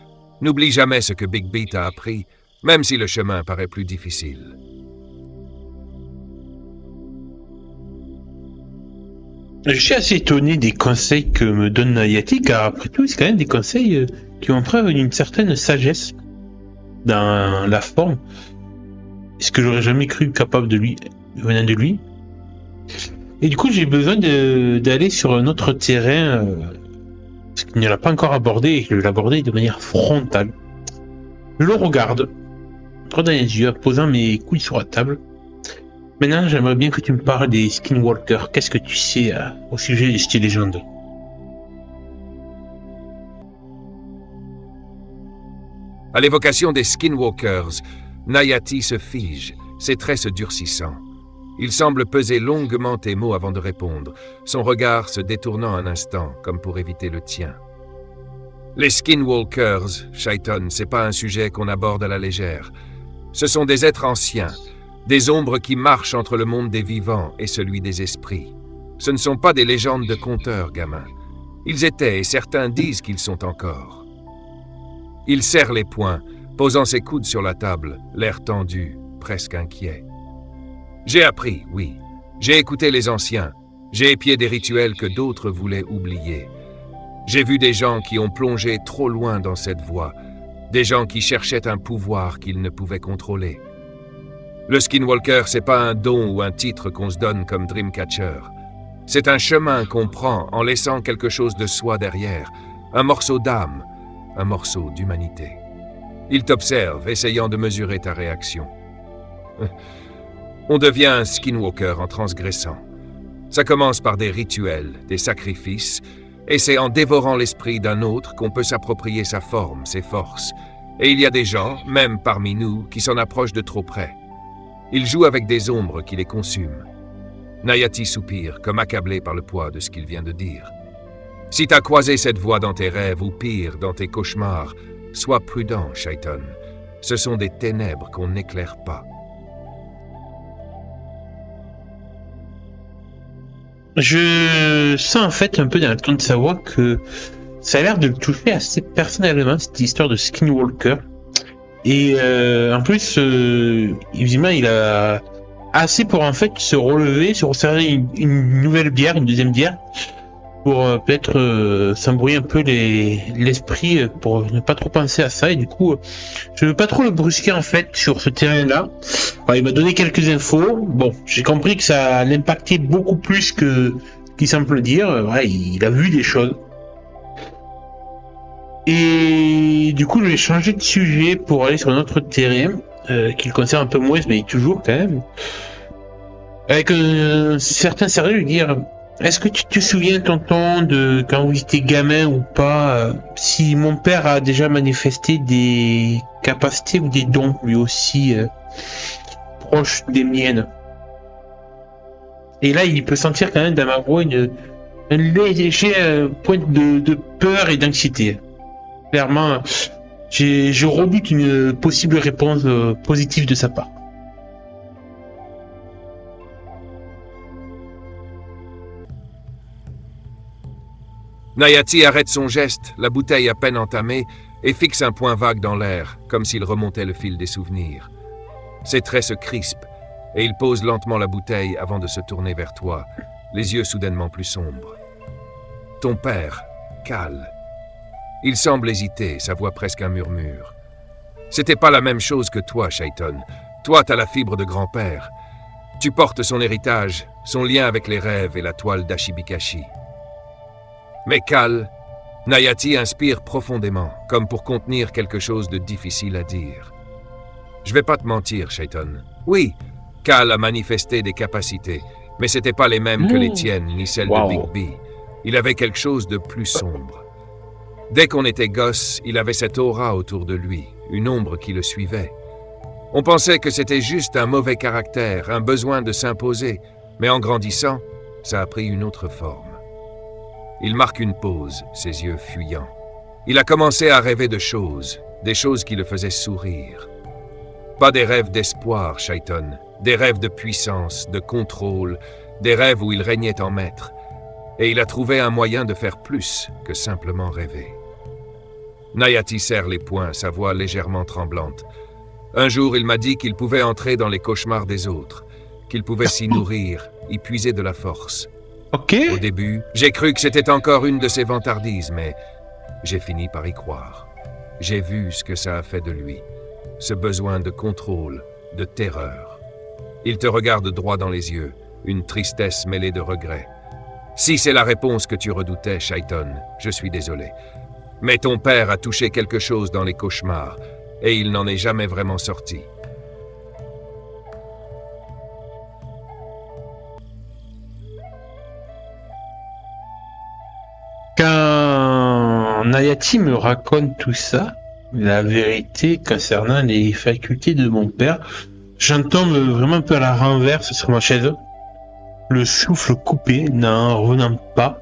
N'oublie jamais ce que Big B t'a appris, même si le chemin paraît plus difficile. Je suis assez étonné des conseils que me donne Nayati, car après tout, c'est quand même des conseils qui ont preuve d'une certaine sagesse dans la forme. Ce que j'aurais jamais cru capable de lui, venant de lui. Et du coup, j'ai besoin d'aller sur un autre terrain, parce qu'il ne l'a pas encore abordé, et que je vais l'aborder de manière frontale. Je le regarde, droit dans les yeux, posant mes couilles sur la table. Maintenant, j'aimerais bien que tu me parles des Skinwalkers. Qu'est-ce que tu sais au sujet des Cités Légendes? À l'évocation des Skinwalkers, Nayati se fige, ses traits se durcissant. Il semble peser longuement tes mots avant de répondre, son regard se détournant un instant, comme pour éviter le tien. Les Skinwalkers, Shaiton, c'est pas un sujet qu'on aborde à la légère. Ce sont des êtres anciens, des ombres qui marchent entre le monde des vivants et celui des esprits. Ce ne sont pas des légendes de conteurs, gamin. Ils étaient, et certains disent qu'ils sont encore. Il serre les poings, posant ses coudes sur la table, l'air tendu, presque inquiet. J'ai appris, oui. J'ai écouté les anciens. J'ai épié des rituels que d'autres voulaient oublier. J'ai vu des gens qui ont plongé trop loin dans cette voie, des gens qui cherchaient un pouvoir qu'ils ne pouvaient contrôler. Le Skinwalker, c'est pas un don ou un titre qu'on se donne comme Dreamcatcher. C'est un chemin qu'on prend en laissant quelque chose de soi derrière, un morceau d'âme, un morceau d'humanité. Il t'observe, essayant de mesurer ta réaction. On devient un Skinwalker en transgressant. Ça commence par des rituels, des sacrifices, et c'est en dévorant l'esprit d'un autre qu'on peut s'approprier sa forme, ses forces. Et il y a des gens, même parmi nous, qui s'en approchent de trop près. Ils jouent avec des ombres qui les consument. Nayati soupire, comme accablé par le poids de ce qu'il vient de dire. Si t'as croisé cette voie dans tes rêves, ou pire, dans tes cauchemars, sois prudent, Shaiton. Ce sont des ténèbres qu'on n'éclaire pas. Je sens en fait un peu dans le ton de sa voix que ça a l'air de le toucher assez personnellement, cette histoire de Skinwalker. Et en plus, évidemment, il a assez pour en fait se relever, se resserrer une nouvelle bière, une deuxième bière, pour peut-être s'embrouiller un peu l'esprit, pour ne pas trop penser à ça. Et du coup, je veux pas trop le brusquer en fait sur ce terrain-là. Il m'a donné quelques infos. Bon, j'ai compris que ça l'impactait beaucoup plus qu'il semble le dire. Ouais, il a vu des choses. Et du coup, je vais changer de sujet pour aller sur un autre terrain qui le concerne un peu moins, mais toujours quand même. Avec un certain sérieux, lui dire: est-ce que tu te souviens, tonton, de quand vous étiez gamin ou pas, si mon père a déjà manifesté des capacités ou des dons, lui aussi, proches des miennes? Et là, il peut sentir quand même dans ma voix un léger point de peur et d'anxiété. Clairement, je rebute une possible réponse positive de sa part. Nayati arrête son geste, la bouteille à peine entamée, et fixe un point vague dans l'air, comme s'il remontait le fil des souvenirs. Ses traits se crispent, et il pose lentement la bouteille avant de se tourner vers toi, les yeux soudainement plus sombres. Ton père, Cal. Il semble hésiter, sa voix presque un murmure. C'était pas la même chose que toi, Shaiton. Toi, t'as la fibre de grand-père. Tu portes son héritage, son lien avec les rêves et la toile d'Ashibikashi. Mais Cal, Nayati inspire profondément, comme pour contenir quelque chose de difficile à dire. Je vais pas te mentir, Shaiton. Oui, Cal a manifesté des capacités, mais c'était pas les mêmes que les tiennes, ni celles de Big B. Il avait quelque chose de plus sombre. Dès qu'on était gosse, il avait cette aura autour de lui, une ombre qui le suivait. On pensait que c'était juste un mauvais caractère, un besoin de s'imposer, mais en grandissant, ça a pris une autre forme. Il marque une pause, ses yeux fuyants. Il a commencé à rêver de choses, des choses qui le faisaient sourire. Pas des rêves d'espoir, Shaiton, des rêves de puissance, de contrôle, des rêves où il régnait en maître. Et il a trouvé un moyen de faire plus que simplement rêver. Nayati serre les poings, sa voix légèrement tremblante. Un jour, il m'a dit qu'il pouvait entrer dans les cauchemars des autres, qu'il pouvait s'y nourrir, y puiser de la force. Ok. Au début, j'ai cru que c'était encore une de ses vantardises, mais j'ai fini par y croire. J'ai vu ce que ça a fait de lui, ce besoin de contrôle, de terreur. Il te regarde droit dans les yeux, une tristesse mêlée de regret. Si c'est la réponse que tu redoutais, Shaiton, je suis désolé. Mais ton père a touché quelque chose dans les cauchemars, et il n'en est jamais vraiment sorti. Quand Nayati me raconte tout ça, la vérité concernant les facultés de mon père, j'entends vraiment un peu à la renverse sur ma chaise, le souffle coupé, n'en revenant pas,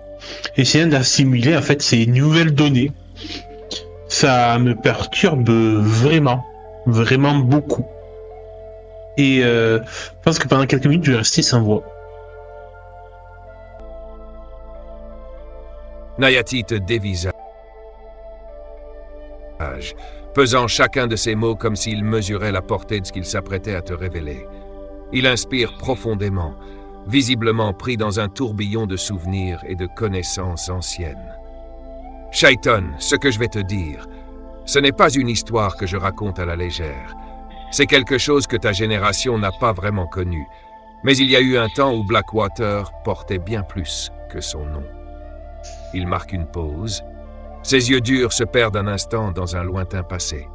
essayant d'assimiler en fait ces nouvelles données. Ça me perturbe vraiment, vraiment beaucoup. Et je pense que pendant quelques minutes, je vais rester sans voix. Nayati te dévisage, pesant chacun de ses mots comme s'il mesurait la portée de ce qu'il s'apprêtait à te révéler. Il inspire profondément, visiblement pris dans un tourbillon de souvenirs et de connaissances anciennes. Shaiton, ce que je vais te dire, ce n'est pas une histoire que je raconte à la légère. C'est quelque chose que ta génération n'a pas vraiment connu. Mais il y a eu un temps où Blackwater portait bien plus que son nom. Il marque une pause. Ses yeux durs se perdent un instant dans un lointain passé.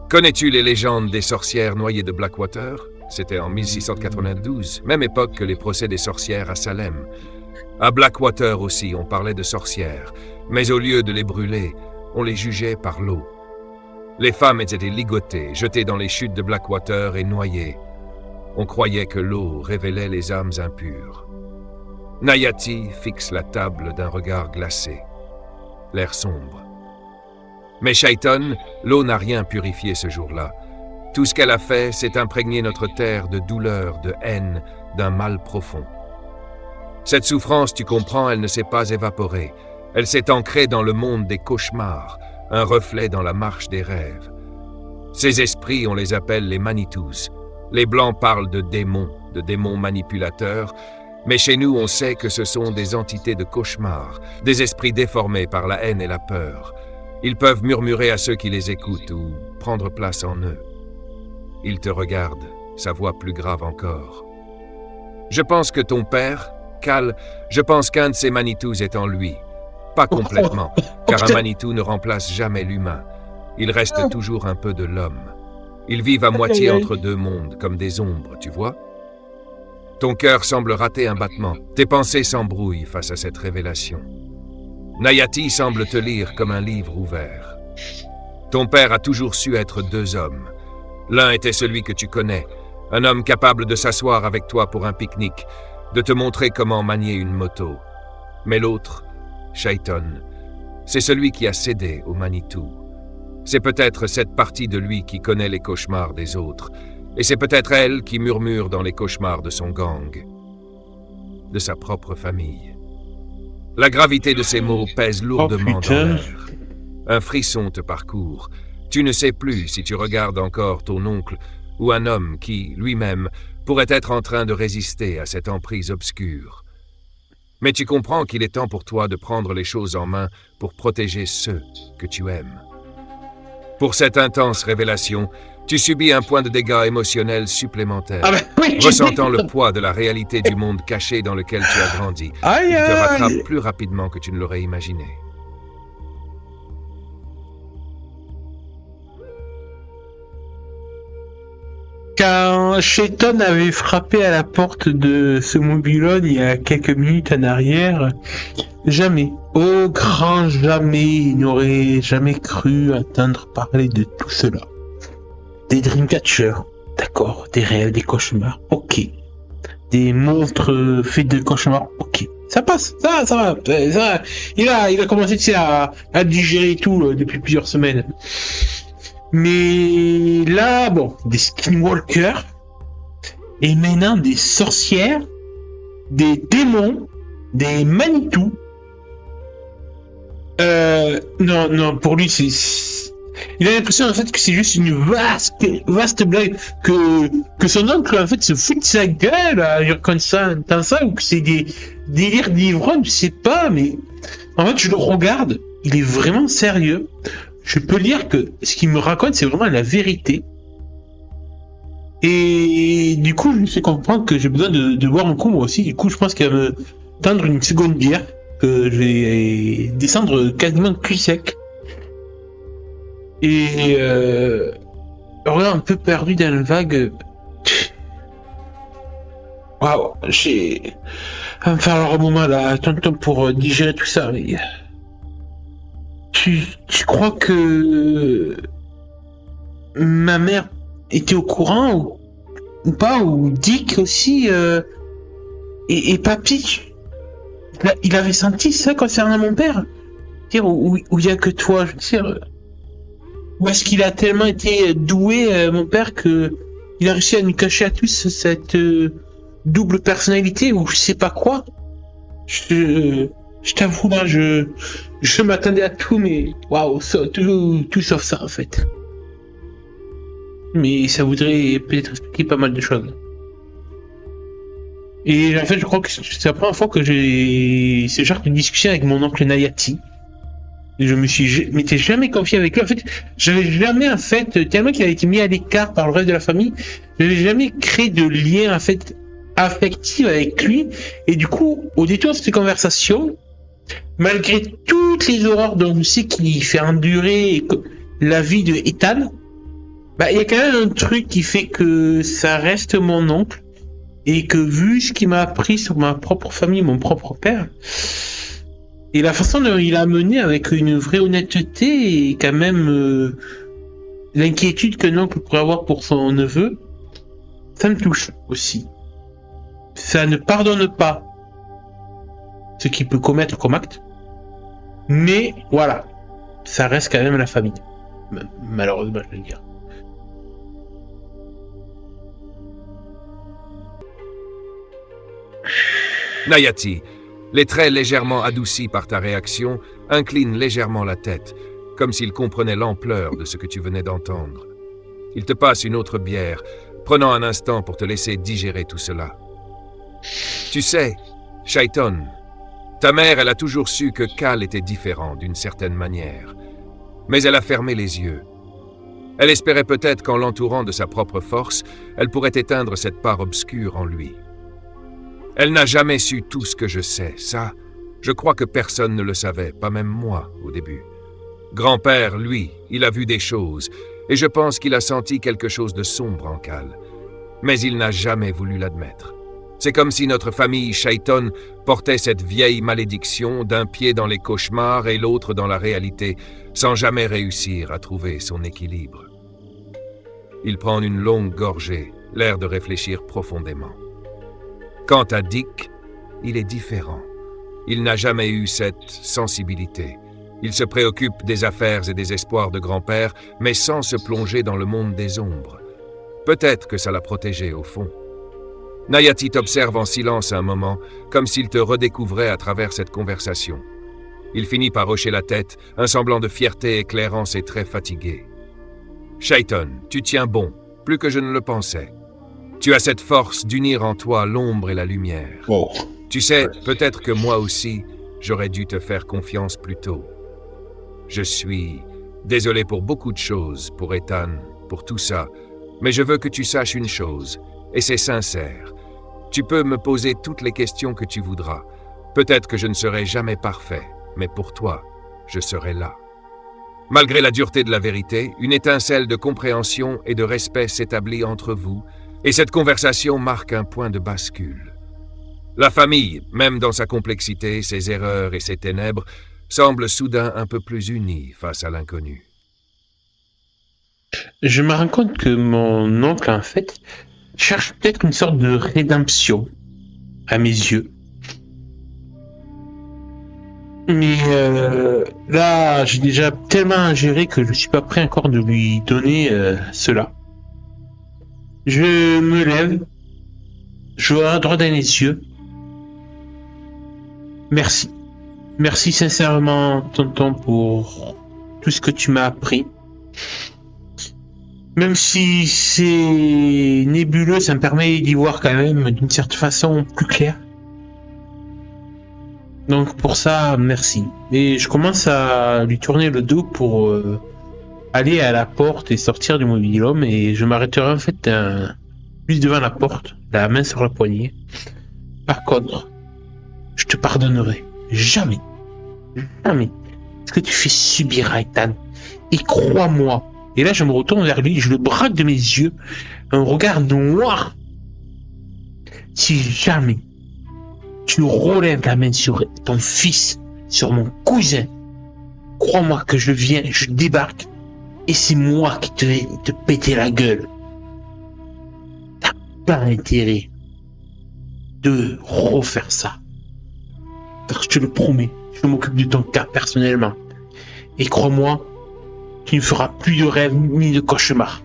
Connais-tu les légendes des sorcières noyées de Blackwater? C'était en 1692, même époque que les procès des sorcières à Salem. À Blackwater aussi, on parlait de sorcières, mais au lieu de les brûler, on les jugeait par l'eau. Les femmes étaient ligotées, jetées dans les chutes de Blackwater et noyées. On croyait que l'eau révélait les âmes impures. Nayati fixe la table d'un regard glacé, l'air sombre. Mais Shaiton, l'eau n'a rien purifié ce jour-là. Tout ce qu'elle a fait, c'est imprégner notre terre de douleur, de haine, d'un mal profond. Cette souffrance, tu comprends, elle ne s'est pas évaporée. Elle s'est ancrée dans le monde des cauchemars, un reflet dans la marche des rêves. Ces esprits, on les appelle les Manitous. Les Blancs parlent de démons manipulateurs, mais chez nous, on sait que ce sont des entités de cauchemars, des esprits déformés par la haine et la peur. Ils peuvent murmurer à ceux qui les écoutent ou prendre place en eux. Ils te regardent, sa voix plus grave encore. Je pense que ton père, Cal, je pense qu'un de ces Manitous est en lui. Pas complètement, car un Manitou ne remplace jamais l'humain. Il reste toujours un peu de l'homme. Ils vivent à moitié entre deux mondes, comme des ombres, tu vois? Ton cœur semble rater un battement. Tes pensées s'embrouillent face à cette révélation. Nayati semble te lire comme un livre ouvert. Ton père a toujours su être deux hommes. L'un était celui que tu connais, un homme capable de s'asseoir avec toi pour un pique-nique, de te montrer comment manier une moto. Mais l'autre, Shaiton, c'est celui qui a cédé au Manitou. C'est peut-être cette partie de lui qui connaît les cauchemars des autres, et c'est peut-être elle qui murmure dans les cauchemars de son gang, de sa propre famille. La gravité de ces mots pèse lourdement dans l'air. Un frisson te parcourt. Tu ne sais plus si tu regardes encore ton oncle ou un homme qui, lui-même, pourrait être en train de résister à cette emprise obscure. Mais tu comprends qu'il est temps pour toi de prendre les choses en main pour protéger ceux que tu aimes. Pour cette intense révélation, tu subis un point de dégâts émotionnels supplémentaire, ressentant le poids de la réalité du monde caché dans lequel tu as grandi. Il te rattrape plus rapidement que tu ne l'aurais imaginé. Quand Shaiton avait frappé à la porte de ce mobil-home il y a quelques minutes en arrière, jamais, au grand jamais, il n'aurait jamais cru entendre parler de tout cela. Des Dreamcatchers, d'accord, des rêves, des cauchemars, ok. Des monstres faits de cauchemars, ok. Ça passe, ça va. Il a commencé à digérer tout depuis plusieurs semaines. Mais là, bon, des skinwalkers, et maintenant des sorcières, des démons, des Manitous. Non, pour lui, il a l'impression en fait que c'est juste une vaste blague, que son oncle en fait se fout de sa gueule à dire comme ça, entend ça, ou que c'est des délires d'ivrogne, je sais pas, mais en fait je le regarde, il est vraiment sérieux. Je peux dire que ce qu'il me raconte c'est vraiment la vérité. Et du coup, je me fais comprendre que j'ai besoin de boire un coup moi aussi. Du coup, je pense qu'il va me tendre une seconde bière, que je vais descendre quasiment cul sec. Et regarde, un peu perdu dans la vague. Waouh, va me falloir un moment là, tonton, pour digérer tout ça. Mais... Tu crois que ma mère était au courant ou pas, ou Dick aussi, et Papy, il avait senti ça concernant mon père? Dire où il y a que toi, je veux dire. Ou est-ce qu'il a tellement été doué, mon père, que il a réussi à nous cacher à tous cette double personnalité ou je sais pas quoi? Je t'avoue, là, je m'attendais à tout, mais waouh, tout sauf ça en fait. Mais ça voudrait peut-être expliquer pas mal de choses. Et en fait, je crois que c'est la première fois que j'ai ce genre de discussion avec mon oncle Nayati. Et je m'étais jamais confié avec lui. En fait, j'avais jamais, en fait, tellement qu'il avait été mis à l'écart par le reste de la famille, j'avais jamais créé de lien, en fait, affectif avec lui. Et du coup, au détour de cette conversation, malgré toutes les horreurs dont je sais qu'il fait endurer la vie de Ethan, bah, il y a quand même un truc qui fait que ça reste mon oncle. Et que vu ce qu'il m'a appris sur ma propre famille, mon propre père, et la façon dont il a mené avec une vraie honnêteté et quand même l'inquiétude qu'un oncle pourrait avoir pour son neveu, ça me touche aussi. Ça ne pardonne pas ce qu'il peut commettre comme acte, mais voilà, ça reste quand même la famille. Malheureusement, je veux dire. Nayati, les traits légèrement adoucis par ta réaction, incline légèrement la tête, comme s'il comprenait l'ampleur de ce que tu venais d'entendre. Il te passe une autre bière, prenant un instant pour te laisser digérer tout cela. Tu sais, Shaiton, ta mère, elle a toujours su que Cal était différent d'une certaine manière, mais elle a fermé les yeux. Elle espérait peut-être qu'en l'entourant de sa propre force, elle pourrait éteindre cette part obscure en lui. Elle n'a jamais su tout ce que je sais, ça, je crois que personne ne le savait, pas même moi, au début. Grand-père, lui, il a vu des choses, et je pense qu'il a senti quelque chose de sombre en Cal. Mais il n'a jamais voulu l'admettre. C'est comme si notre famille Shaiton portait cette vieille malédiction d'un pied dans les cauchemars et l'autre dans la réalité, sans jamais réussir à trouver son équilibre. Il prend une longue gorgée, l'air de réfléchir profondément. Quant à Dick, il est différent. Il n'a jamais eu cette sensibilité. Il se préoccupe des affaires et des espoirs de grand-père, mais sans se plonger dans le monde des ombres. Peut-être que ça l'a protégé au fond. Nayati t'observe en silence un moment, comme s'il te redécouvrait à travers cette conversation. Il finit par hocher la tête, un semblant de fierté éclairant ses traits fatigués. « Shaiton, tu tiens bon, plus que je ne le pensais. Tu as cette force d'unir en toi l'ombre et la lumière. Oh. Tu sais, peut-être que moi aussi, j'aurais dû te faire confiance plus tôt. Je suis désolé pour beaucoup de choses, pour Ethan, pour tout ça, mais je veux que tu saches une chose, et c'est sincère. Tu peux me poser toutes les questions que tu voudras. Peut-être que je ne serai jamais parfait, mais pour toi, je serai là. » Malgré la dureté de la vérité, une étincelle de compréhension et de respect s'établit entre vous, et cette conversation marque un point de bascule. La famille, même dans sa complexité, ses erreurs et ses ténèbres, semble soudain un peu plus unie face à l'inconnu. Je me rends compte que mon oncle, en fait, cherche peut-être une sorte de rédemption, à mes yeux. Mais là, j'ai déjà tellement ingéré que je suis pas prêt encore de lui donner cela. Je me lève, je regarde droit dans les yeux. Merci. Merci sincèrement, tonton, pour tout ce que tu m'as appris. Même si c'est nébuleux, ça me permet d'y voir quand même d'une certaine façon plus clair. Donc pour ça, merci. Et je commence à lui tourner le dos pour aller à la porte et sortir du mobil-home, et je m'arrêterai en fait juste devant la porte, la main sur la poignée. Par contre, je te pardonnerai jamais ce que tu fais subir à Ethan. Et crois-moi. Et là, je me retourne vers lui, je le braque de mes yeux, un regard noir. Si jamais tu relèves la main sur ton fils, sur mon cousin, crois-moi que je débarque, et c'est moi qui te vais te péter la gueule. T'as pas intérêt de refaire ça. Car je te le promets, je m'occupe de ton cas personnellement. Et crois-moi, tu ne feras plus de rêves ni de cauchemars.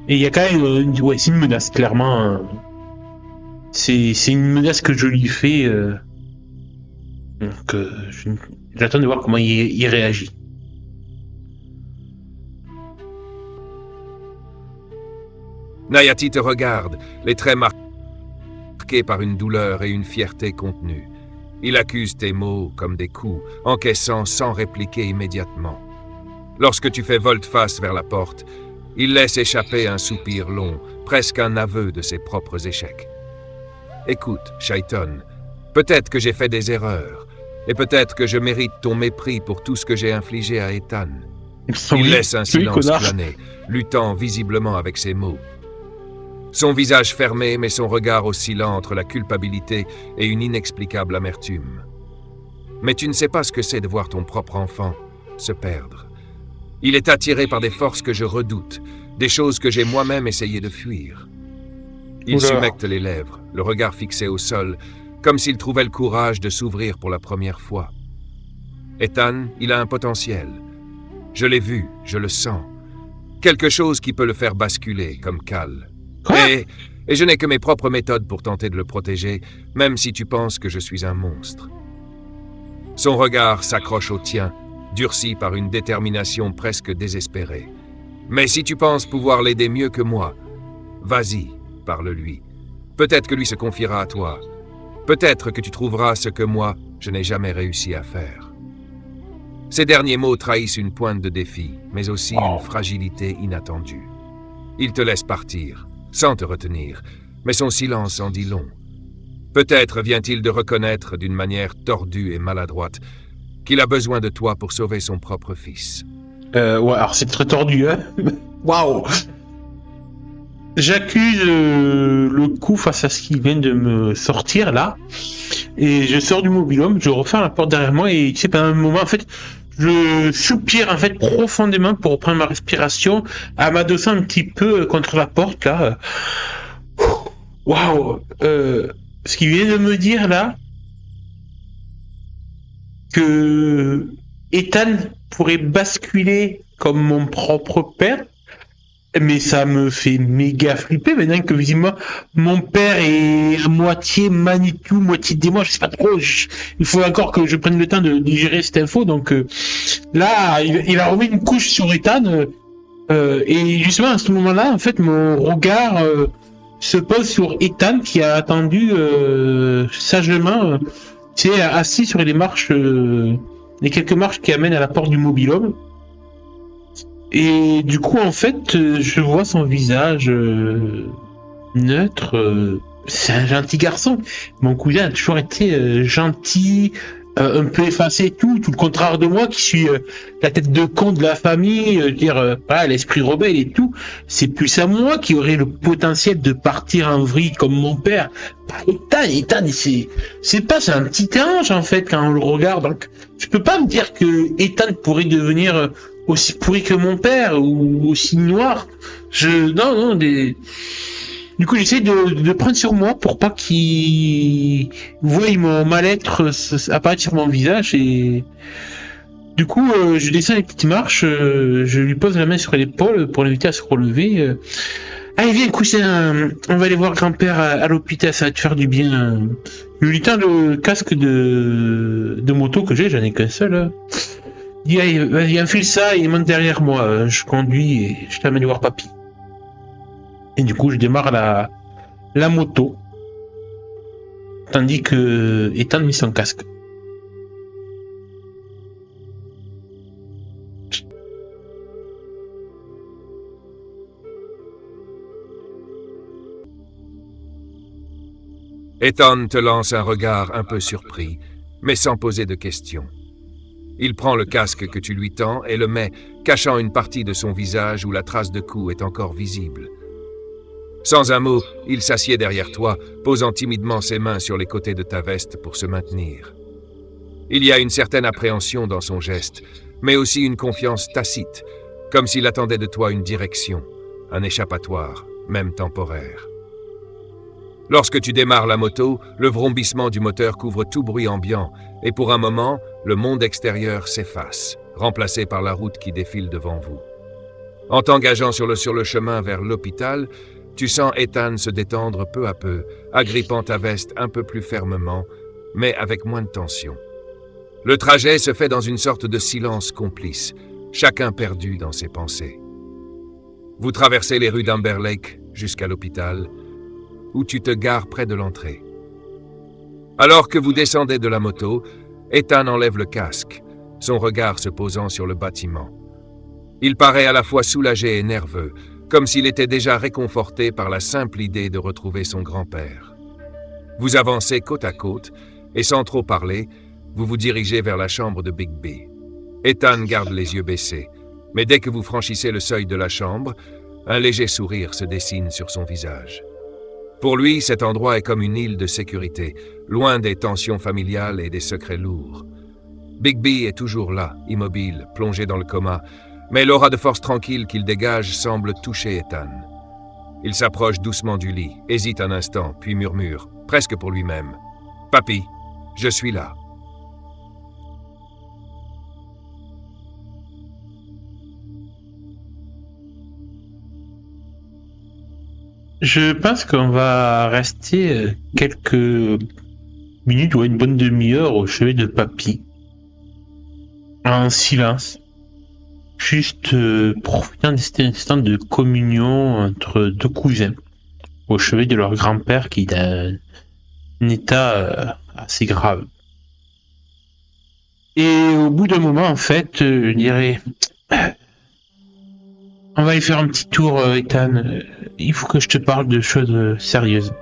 Et il y a quand même... ouais, c'est une menace, clairement. C'est une menace que je lui fais. Donc, j'attends de voir comment il réagit. Nayati te regarde, les traits marqués par une douleur et une fierté contenue. Il accuse tes mots comme des coups, encaissant sans répliquer immédiatement. Lorsque tu fais volte-face vers la porte, il laisse échapper un soupir long, presque un aveu de ses propres échecs. Écoute, Chaiton, peut-être que j'ai fait des erreurs, et peut-être que je mérite ton mépris pour tout ce que j'ai infligé à Ethan. Il laisse un silence planer, luttant visiblement avec ses mots. Son visage fermé, mais son regard oscillant entre la culpabilité et une inexplicable amertume. Mais tu ne sais pas ce que c'est de voir ton propre enfant se perdre. Il est attiré par des forces que je redoute, des choses que j'ai moi-même essayé de fuir. Il s'humecte les lèvres, le regard fixé au sol, comme s'il trouvait le courage de s'ouvrir pour la première fois. Ethan, il a un potentiel. Je l'ai vu, je le sens. Quelque chose qui peut le faire basculer, comme Cal. Et je n'ai que mes propres méthodes pour tenter de le protéger, même si tu penses que je suis un monstre. Son regard s'accroche au tien, durci par une détermination presque désespérée. Mais si tu penses pouvoir l'aider mieux que moi, vas-y, parle-lui. Peut-être que lui se confiera à toi. Peut-être que tu trouveras ce que moi, je n'ai jamais réussi à faire. Ces derniers mots trahissent une pointe de défi, mais aussi une fragilité inattendue. Il te laisse partir, sans te retenir, mais son silence en dit long. Peut-être vient-il de reconnaître d'une manière tordue et maladroite qu'il a besoin de toi pour sauver son propre fils. Ouais, alors c'est très tordu, hein. Waouh. J'accuse le coup face à ce qui vient de me sortir là, et je sors du mobil-home, je referme la porte derrière moi, et tu sais, pendant un moment, en fait, je soupire en fait profondément pour reprendre ma respiration, à m'adossant un petit peu contre la porte là. Waouh. Ce qu'il vient de me dire là, que Ethan pourrait basculer comme mon propre père, mais ça me fait méga flipper maintenant que visiblement mon père est à moitié Manitou, moitié démon, je sais pas trop, il faut encore que je prenne le temps de digérer cette info, donc là il a remis une couche sur Ethan, et justement à ce moment-là en fait mon regard se pose sur Ethan qui a attendu sagement, assis sur les marches, les quelques marches qui amènent à la porte du mobil-home. Et du coup, en fait, je vois son visage neutre. C'est un gentil garçon. Mon cousin a toujours été gentil, un peu effacé, tout le contraire de moi qui suis la tête de con de la famille, voilà, l'esprit rebelle et tout. C'est plus à moi qui aurait le potentiel de partir en vrille comme mon père. Ethan, c'est un petit ange en fait quand on le regarde. Donc, je peux pas me dire que Ethan pourrait devenir aussi pourri que mon père ou aussi noir. Du coup, j'essaie de prendre sur moi pour pas qu'il voie mon mal-être apparaître sur mon visage, et du coup, je descends les petites marches, je lui pose la main sur l'épaule pour l'inviter à se relever. Allez, viens, cousin, on va aller voir grand-père à l'hôpital, ça va te faire du bien. Je lui tends le casque de moto que j'ai, j'en ai qu'un seul. Il dit, allez, vas-y, enfile ça et monte derrière moi. Je conduis et je t'amène voir papy. Et du coup, je démarre la moto, tandis que Ethan met son casque. Ethan te lance un regard un peu surpris, mais sans poser de questions. Il prend le casque que tu lui tends et le met, cachant une partie de son visage où la trace de coup est encore visible. Sans un mot, il s'assied derrière toi, posant timidement ses mains sur les côtés de ta veste pour se maintenir. Il y a une certaine appréhension dans son geste, mais aussi une confiance tacite, comme s'il attendait de toi une direction, un échappatoire, même temporaire. Lorsque tu démarres la moto, le vrombissement du moteur couvre tout bruit ambiant, et pour un moment, le monde extérieur s'efface, remplacé par la route qui défile devant vous. En t'engageant sur le chemin vers l'hôpital, tu sens Ethan se détendre peu à peu, agrippant ta veste un peu plus fermement, mais avec moins de tension. Le trajet se fait dans une sorte de silence complice, chacun perdu dans ses pensées. Vous traversez les rues d'Amber Lake jusqu'à l'hôpital, où tu te gares près de l'entrée. Alors que vous descendez de la moto, Ethan enlève le casque, son regard se posant sur le bâtiment. Il paraît à la fois soulagé et nerveux, comme s'il était déjà réconforté par la simple idée de retrouver son grand-père. Vous avancez côte à côte, et sans trop parler, vous vous dirigez vers la chambre de Big B. Ethan garde les yeux baissés, mais dès que vous franchissez le seuil de la chambre, un léger sourire se dessine sur son visage. Pour lui, cet endroit est comme une île de sécurité, loin des tensions familiales et des secrets lourds. Big B est toujours là, immobile, plongé dans le coma, mais l'aura de force tranquille qu'il dégage semble toucher Ethan. Il s'approche doucement du lit, hésite un instant, puis murmure, presque pour lui-même. « Papy, je suis là. » Je pense qu'on va rester quelques minutes ou une bonne demi-heure au chevet de papy, en silence, juste profitant de cet instant de communion entre deux cousins, au chevet de leur grand-père qui est dans un état assez grave. Et au bout d'un moment, en fait, je dirais... On va aller faire un petit tour, Ethan. Il faut que je te parle de choses sérieuses.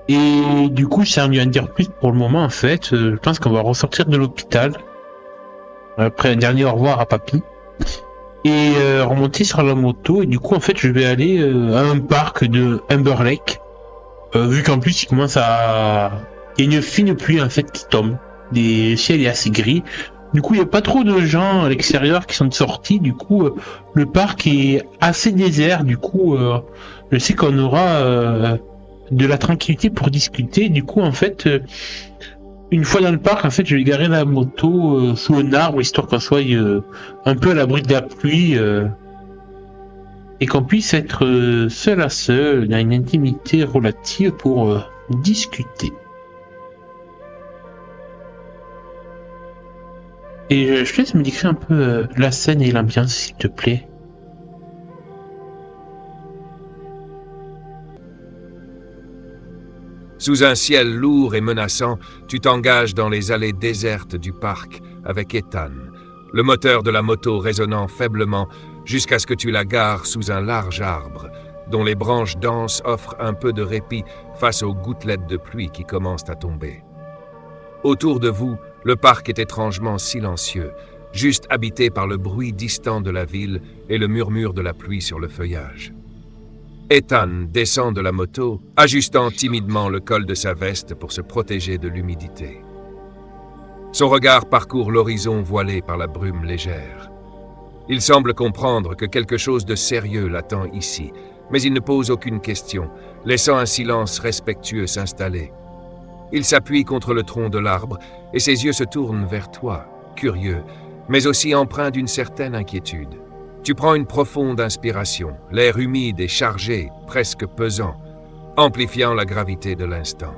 Et du coup, sans lui en dire plus pour le moment, en fait, je pense qu'on va ressortir de l'hôpital. Après un dernier au revoir à papy. Et remonter sur la moto. Et du coup, en fait, je vais aller à un parc de Amber Lake. Vu qu'en plus, il commence à... Il y a une fine pluie, en fait, qui tombe. Le ciel est assez gris. Du coup, il n'y a pas trop de gens à l'extérieur qui sont sortis. Du coup, le parc est assez désert. Du coup, je sais qu'on aura de la tranquillité pour discuter. Du coup, en fait, une fois dans le parc, en fait, je vais garer la moto sous un arbre, histoire qu'on soit un peu à l'abri de la pluie et qu'on puisse être seul à seul, dans une intimité relative pour discuter. Et je te laisse me décrire un peu la scène et l'ambiance, s'il te plaît. Sous un ciel lourd et menaçant, tu t'engages dans les allées désertes du parc avec Ethan, le moteur de la moto résonnant faiblement jusqu'à ce que tu la gares sous un large arbre, dont les branches denses offrent un peu de répit face aux gouttelettes de pluie qui commencent à tomber. Autour de vous, le parc est étrangement silencieux, juste habité par le bruit distant de la ville et le murmure de la pluie sur le feuillage. Ethan descend de la moto, ajustant timidement le col de sa veste pour se protéger de l'humidité. Son regard parcourt l'horizon voilé par la brume légère. Il semble comprendre que quelque chose de sérieux l'attend ici, mais il ne pose aucune question, laissant un silence respectueux s'installer. Il s'appuie contre le tronc de l'arbre et ses yeux se tournent vers toi, curieux, mais aussi empreints d'une certaine inquiétude. Tu prends une profonde inspiration, l'air humide et chargé, presque pesant, amplifiant la gravité de l'instant.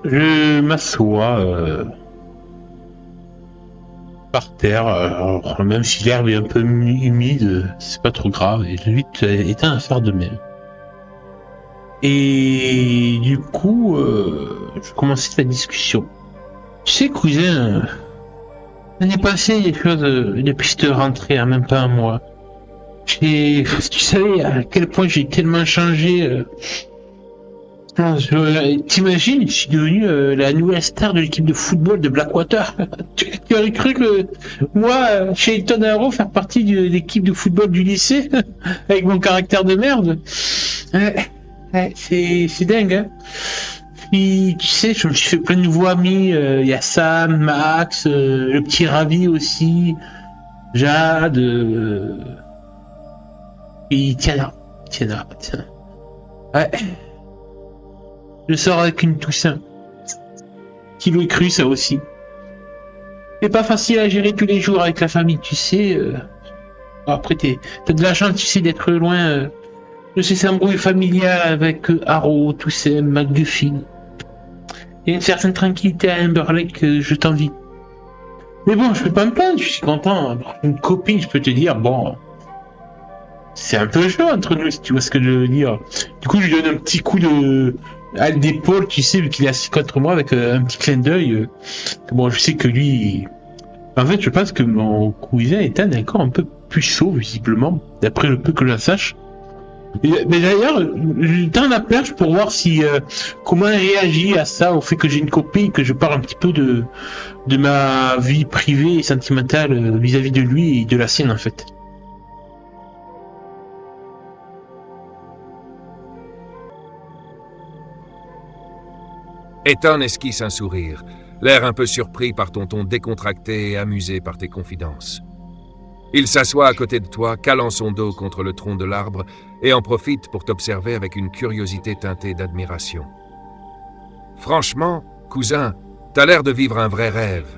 Je m'assois par terre, alors, même si l'herbe est un peu humide, c'est pas trop grave, et j'invite Ethan à faire de même. Et du coup, je commençais la discussion. Tu sais, cousin, l'année passée, des choses, depuis cette rentrée, hein, même pas un mois. Tu savais à quel point j'ai tellement changé. T'imagines, je suis devenu la nouvelle star de l'équipe de football de Blackwater. Tu aurais cru que moi, Shayton Arrow, faire partie de l'équipe de football du lycée, avec mon caractère de merde. C'est dingue, hein. Puis, tu sais, je me suis fait plein de nouveaux amis. Il y a Sam, Max, le petit Ravi aussi, Jade, et Tiana. Ouais. Je sors avec une Toussaint. Qui l'aurait cru, ça aussi. C'est pas facile à gérer tous les jours avec la famille, tu sais. Après, t'as de la chance, tu sais, d'être loin de ces embrouilles familiales avec Arrow, Toussaint, McDuffie. Il y a une certaine tranquillité à Amber Lake que je t'envie. Mais bon, je peux pas me plaindre, je suis content. Une copine, je peux te dire, bon... C'est un peu chaud entre nous, si tu vois ce que je veux dire. Du coup, je lui donne un petit coup d'épaule, tu sais, vu qu'il est assis contre moi avec un petit clin d'œil. Bon, je sais que lui... En fait, je pense que mon cousin Ethan est encore un peu puceau, visiblement, d'après le peu que je sache. Mais d'ailleurs, je tends la perche pour voir si comment il réagit à ça, au fait que j'ai une copine, que je parle un petit peu de ma vie privée et sentimentale vis-à-vis de lui et de la sienne, en fait. Ethan esquisse un sourire, l'air un peu surpris par ton ton décontracté et amusé par tes confidences. Il s'assoit à côté de toi, calant son dos contre le tronc de l'arbre et en profite pour t'observer avec une curiosité teintée d'admiration. « Franchement, cousin, t'as l'air de vivre un vrai rêve, »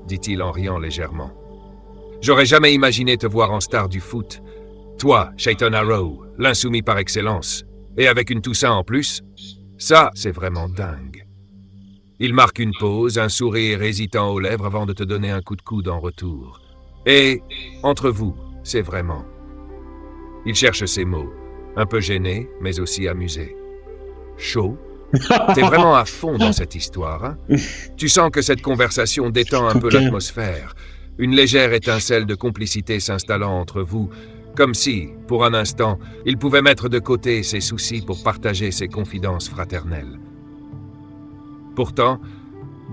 dit-il en riant légèrement. « J'aurais jamais imaginé te voir en star du foot. Toi, Shayton Arrow, l'insoumis par excellence, et avec une Toussaint en plus, ça, c'est vraiment dingue. » Il marque une pause, un sourire hésitant aux lèvres avant de te donner un coup de coude en retour. Et, entre vous, c'est vraiment. Il cherche ses mots, un peu gêné, mais aussi amusé. Chaud. T'es vraiment à fond dans cette histoire, hein? Tu sens que cette conversation détend un peu l'atmosphère, une légère étincelle de complicité s'installant entre vous, comme si, pour un instant, il pouvait mettre de côté ses soucis pour partager ses confidences fraternelles. Pourtant,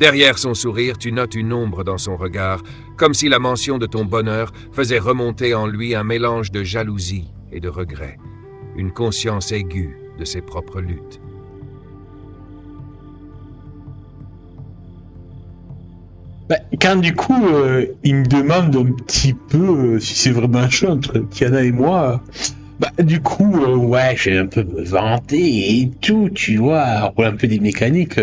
derrière son sourire, tu notes une ombre dans son regard, comme si la mention de ton bonheur faisait remonter en lui un mélange de jalousie et de regret, une conscience aiguë de ses propres luttes. Quand du coup, il me demande un petit peu si c'est vraiment chaud entre Tiana et moi, du coup, ouais, j'ai un peu vanté et tout, tu vois, un peu des mécaniques.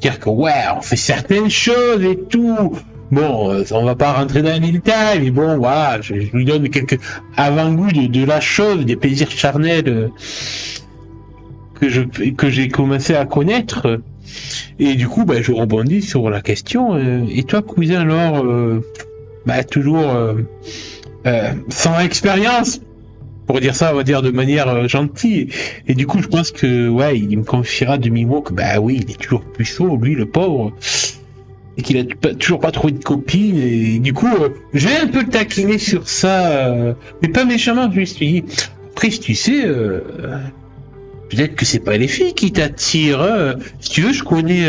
Dire que ouais, on fait certaines choses et tout. Bon, on va pas rentrer dans les détails, mais bon, voilà, je lui donne quelques avant-goûts de la chose, des plaisirs charnels que j'ai commencé à connaître. Et du coup, je rebondis sur la question. Et toi, cousin, alors, toujours sans expérience, pour dire ça, on va dire de manière gentille. Et du coup, je pense que, ouais, il me confiera demi-mot que, oui, il est toujours puceau, lui, le pauvre, et qu'il a toujours pas trouvé de copine. Et du coup, je vais un peu le taquiner sur ça, mais pas méchamment, je lui dis. Après, tu sais, peut-être que c'est pas les filles qui t'attirent. Si tu veux, je connais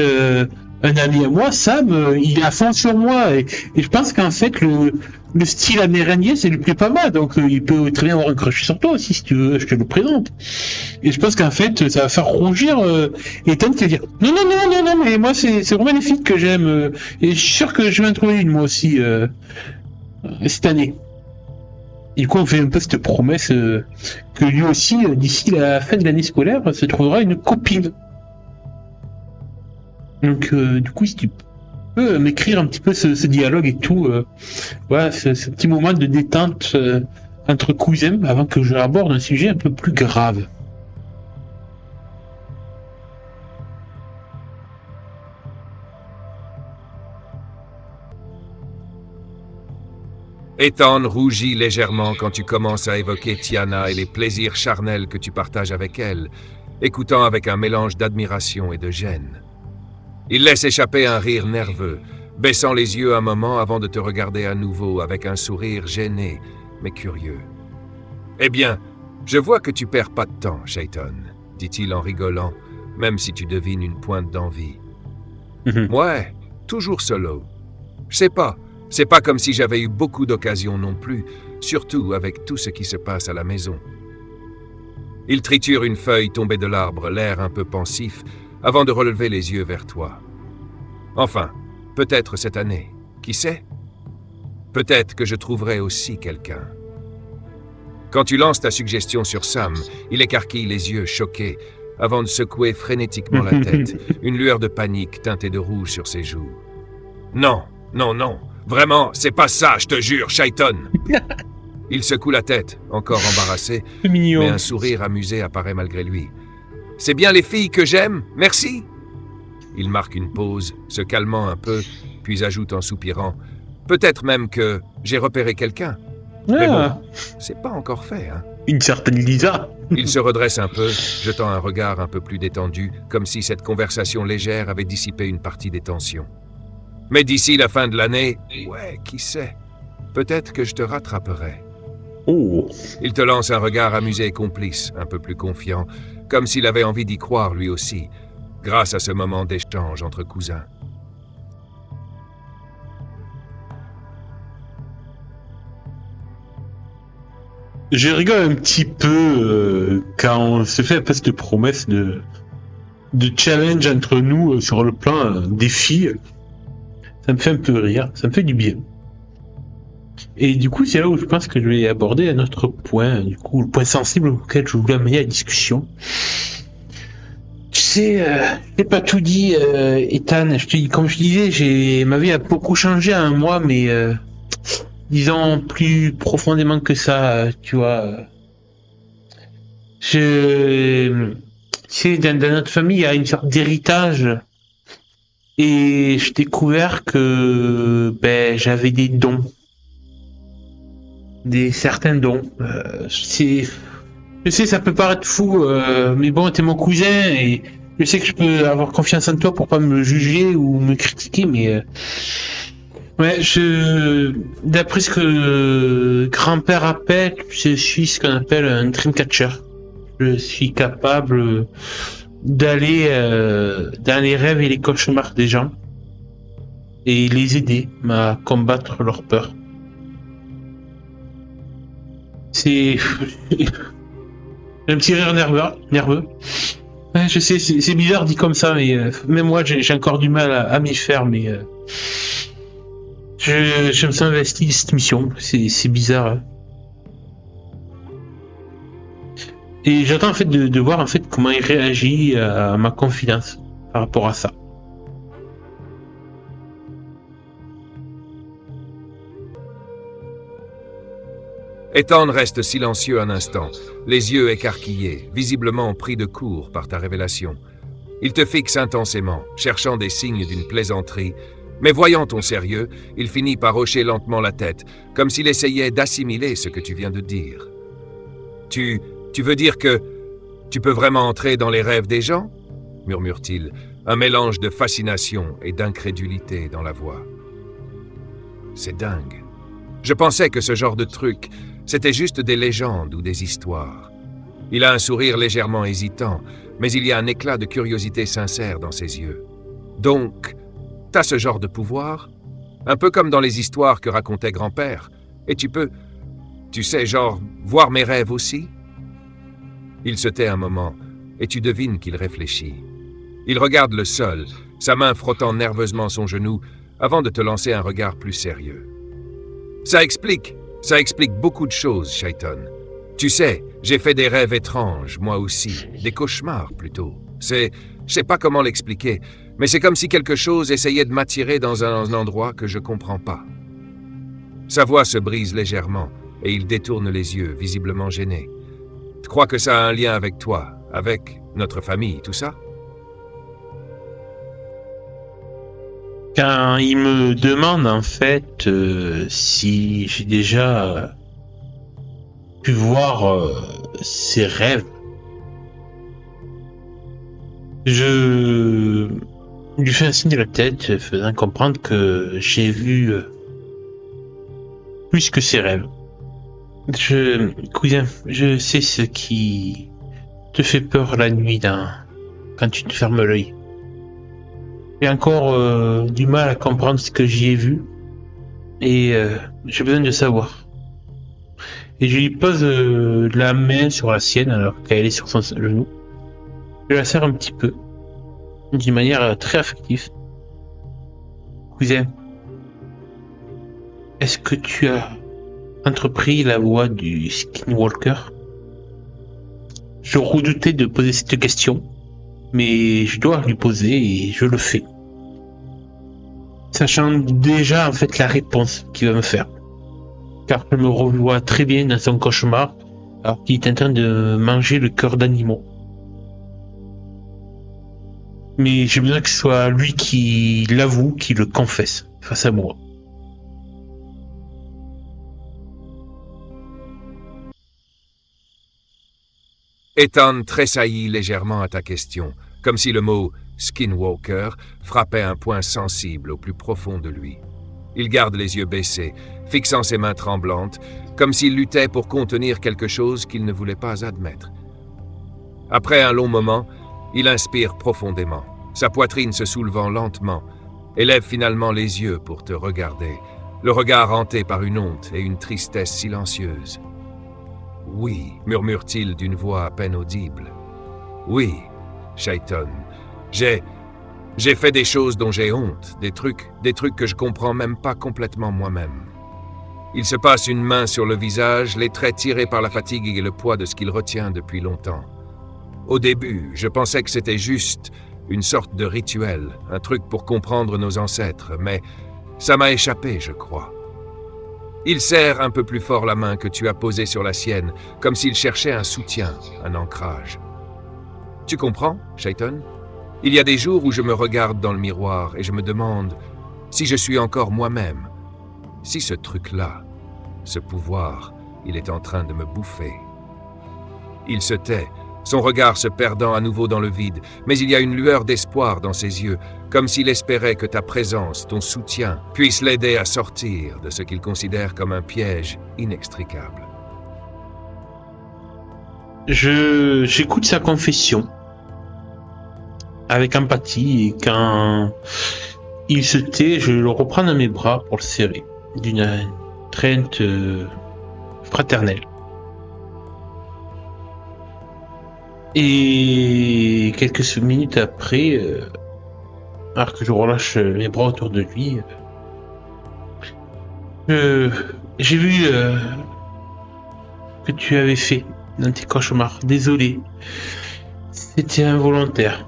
un ami à moi, Sam, il est à fond sur moi. Et je pense qu'en fait, le style amérindien, ça lui plaît pas mal. Donc, il peut très bien avoir un crush sur toi aussi, si tu veux, je te le présente. Et je pense qu'en fait, ça va faire rougir Ethan qui va dire non, mais moi, c'est vraiment les filles que j'aime. Et je suis sûr que je vais en trouver une, moi aussi, cette année. Et du coup, on fait un peu cette promesse que lui aussi, d'ici la fin de l'année scolaire, se trouvera une copine. Donc, du coup, si tu peux m'écrire un petit peu ce dialogue et tout. Voilà, ce petit moment de détente entre cousins avant que je aborde un sujet un peu plus grave. Ethan rougit légèrement quand tu commences à évoquer Tiana et les plaisirs charnels que tu partages avec elle, écoutant avec un mélange d'admiration et de gêne. Il laisse échapper un rire nerveux, baissant les yeux un moment avant de te regarder à nouveau avec un sourire gêné, mais curieux. « Eh bien, je vois que tu perds pas de temps, Chayton, » dit-il en rigolant, même si tu devines une pointe d'envie. « Ouais, toujours solo. Je sais pas. C'est pas comme si j'avais eu beaucoup d'occasions non plus, surtout avec tout ce qui se passe à la maison. » Il triture une feuille tombée de l'arbre, l'air un peu pensif, avant de relever les yeux vers toi. « Enfin, peut-être cette année. Qui sait? Peut-être que je trouverai aussi quelqu'un. » Quand tu lances ta suggestion sur Sam, il écarquille les yeux choqués, avant de secouer frénétiquement la tête, une lueur de panique teintée de rouge sur ses joues. « Non, non, non. Vraiment, c'est pas ça, je te jure, Chayton. » Il secoue la tête, encore embarrassé, mais un sourire amusé apparaît malgré lui. « C'est bien les filles que j'aime, merci. » Il marque une pause, se calmant un peu, puis ajoute en soupirant. « Peut-être même que j'ai repéré quelqu'un. Mais bon, c'est pas encore fait, hein. » Une certaine Lisa. Il se redresse un peu, jetant un regard un peu plus détendu, comme si cette conversation légère avait dissipé une partie des tensions. Mais d'ici la fin de l'année, ouais, qui sait, peut-être que je te rattraperai. Oh. Il te lance un regard amusé et complice, un peu plus confiant, comme s'il avait envie d'y croire lui aussi, grâce à ce moment d'échange entre cousins. Je rigole un petit peu quand on se fait un peu cette promesse de challenge entre nous sur le plan des filles. Ça me fait un peu rire, ça me fait du bien. Et du coup, c'est là où je pense que je vais aborder un autre point, du coup, le point sensible auquel je voulais amener la discussion. Tu sais, j'ai pas tout dit, Ethan. Comme je disais, ma vie a beaucoup changé en un mois, mais disons plus profondément que ça, tu vois. Tu sais, dans notre famille, il y a une sorte d'héritage. Et j'ai découvert que j'avais des dons. Certains dons. Je sais, ça peut paraître fou, mais bon, t'es mon cousin et je sais que je peux avoir confiance en toi pour pas me juger ou me critiquer, mais ouais, d'après ce que grand-père appelle, je suis ce qu'on appelle un dreamcatcher. Je suis capable d'aller dans les rêves et les cauchemars des gens et les aider à combattre leur peur. C'est un petit rire nerveux. Ouais, je sais, c'est bizarre dit comme ça, mais même moi j'ai encore du mal à m'y faire, mais je me sens investi dans cette mission. C'est bizarre. Hein. Et j'attends en fait de voir en fait comment il réagit à ma confidence par rapport à ça. Ethan reste silencieux un instant, les yeux écarquillés, visiblement pris de court par ta révélation. Il te fixe intensément, cherchant des signes d'une plaisanterie, mais voyant ton sérieux, il finit par hocher lentement la tête, comme s'il essayait d'assimiler ce que tu viens de dire. Tu veux dire que tu peux vraiment entrer dans les rêves des gens ? Murmure-t-il, un mélange de fascination et d'incrédulité dans la voix. C'est dingue. Je pensais que ce genre de truc, c'était juste des légendes ou des histoires. Il a un sourire légèrement hésitant, mais il y a un éclat de curiosité sincère dans ses yeux. Donc, t'as ce genre de pouvoir ? Un peu comme dans les histoires que racontait grand-père. Et tu peux, tu sais, genre, voir mes rêves aussi ? Il se tait un moment, et tu devines qu'il réfléchit. Il regarde le sol, sa main frottant nerveusement son genou, avant de te lancer un regard plus sérieux. Ça explique beaucoup de choses, Chayton. Tu sais, j'ai fait des rêves étranges, moi aussi, des cauchemars plutôt. Je sais pas comment l'expliquer, Mais c'est comme si quelque chose essayait de m'attirer dans un endroit que je comprends pas. Sa voix se brise légèrement et il détourne les yeux, visiblement gêné. Tu crois que ça a un lien avec toi, avec notre famille, tout ça? Quand il me demande en fait si j'ai déjà pu voir ses rêves, je lui fais un signe de la tête faisant comprendre que j'ai vu plus que ses rêves. Cousin, je sais ce qui te fait peur la nuit quand tu te fermes l'œil. J'ai encore du mal à comprendre ce que j'y ai vu et j'ai besoin de savoir. Et je lui pose la main sur la sienne alors qu'elle est sur son genou. Je la serre un petit peu, d'une manière très affective. Cousin, est-ce que tu as entrepris la voie du Skinwalker? Je redoutais de poser cette question, mais je dois lui poser et je le fais. Sachant déjà en fait la réponse qu'il va me faire. Car je me revois très bien dans son cauchemar alors qu'il est en train de manger le cœur d'animaux. Mais j'ai besoin que ce soit lui qui l'avoue, qui le confesse face à moi. Ethan tressaillit légèrement à ta question, comme si le mot « Skinwalker » frappait un point sensible au plus profond de lui. Il garde les yeux baissés, fixant ses mains tremblantes, comme s'il luttait pour contenir quelque chose qu'il ne voulait pas admettre. Après un long moment, il inspire profondément, sa poitrine se soulevant lentement, et lève finalement les yeux pour te regarder, le regard hanté par une honte et une tristesse silencieuse. « Oui, murmure-t-il d'une voix à peine audible. « Oui, Chayton, j'ai fait des choses dont j'ai honte, des trucs que je comprends même pas complètement moi-même. » Il se passe une main sur le visage, les traits tirés par la fatigue et le poids de ce qu'il retient depuis longtemps. Au début, je pensais que c'était juste une sorte de rituel, un truc pour comprendre nos ancêtres, mais ça m'a échappé, je crois. Il serre un peu plus fort la main que tu as posée sur la sienne, comme s'il cherchait un soutien, un ancrage. Tu comprends, Chayton? Il y a des jours où je me regarde dans le miroir et je me demande si je suis encore moi-même, si ce truc-là, ce pouvoir, il est en train de me bouffer. Il se tait, son regard se perdant à nouveau dans le vide, mais il y a une lueur d'espoir dans ses yeux, comme s'il espérait que ta présence, ton soutien, puisse l'aider à sortir de ce qu'il considère comme un piège inextricable. J'écoute sa confession avec empathie et quand il se tait, je le reprends dans mes bras pour le serrer d'une étreinte fraternelle. Et quelques minutes après, alors que je relâche mes bras autour de lui, j'ai vu que tu avais fait dans tes cauchemars. Désolé, c'était involontaire.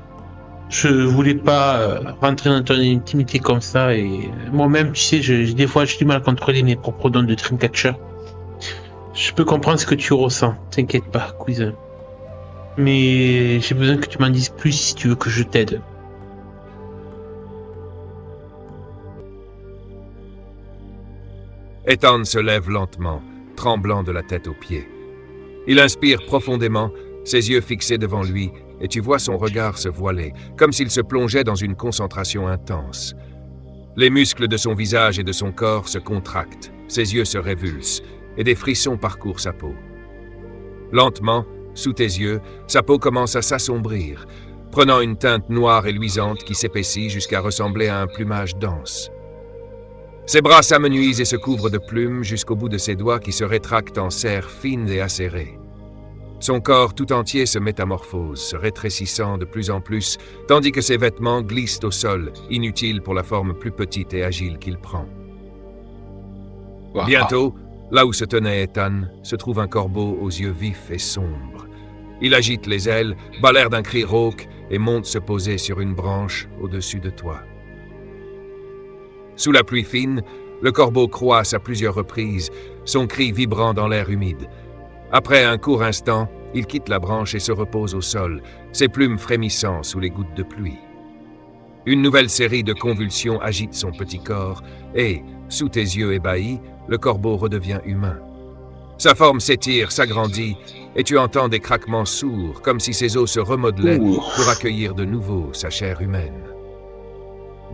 Je voulais pas rentrer dans ton intimité comme ça et moi-même, tu sais, des fois j'ai du mal à contrôler mes propres dons de Dreamcatcher. Je peux comprendre ce que tu ressens, t'inquiète pas, cousin. Mais j'ai besoin que tu m'en dises plus si tu veux que je t'aide. Ethan se lève lentement, tremblant de la tête aux pieds. Il inspire profondément, ses yeux fixés devant lui, et tu vois son regard se voiler, comme s'il se plongeait dans une concentration intense. Les muscles de son visage et de son corps se contractent, ses yeux se révulsent, et des frissons parcourent sa peau. Lentement, sous tes yeux, sa peau commence à s'assombrir, prenant une teinte noire et luisante qui s'épaissit jusqu'à ressembler à un plumage dense. Ses bras s'amenuisent et se couvrent de plumes jusqu'au bout de ses doigts qui se rétractent en serres fines et acérées. Son corps tout entier se métamorphose, se rétrécissant de plus en plus, tandis que ses vêtements glissent au sol, inutiles pour la forme plus petite et agile qu'il prend. Bientôt, là où se tenait Ethan, se trouve un corbeau aux yeux vifs et sombres. Il agite les ailes, bat l'air d'un cri rauque, et monte se poser sur une branche au-dessus de toi. Sous la pluie fine, le corbeau croasse à plusieurs reprises, son cri vibrant dans l'air humide. Après un court instant, il quitte la branche et se repose au sol, ses plumes frémissant sous les gouttes de pluie. Une nouvelle série de convulsions agite son petit corps et, sous tes yeux ébahis, le corbeau redevient humain. Sa forme s'étire, s'agrandit, et tu entends des craquements sourds, comme si ses os se remodelaient pour accueillir de nouveau sa chair humaine.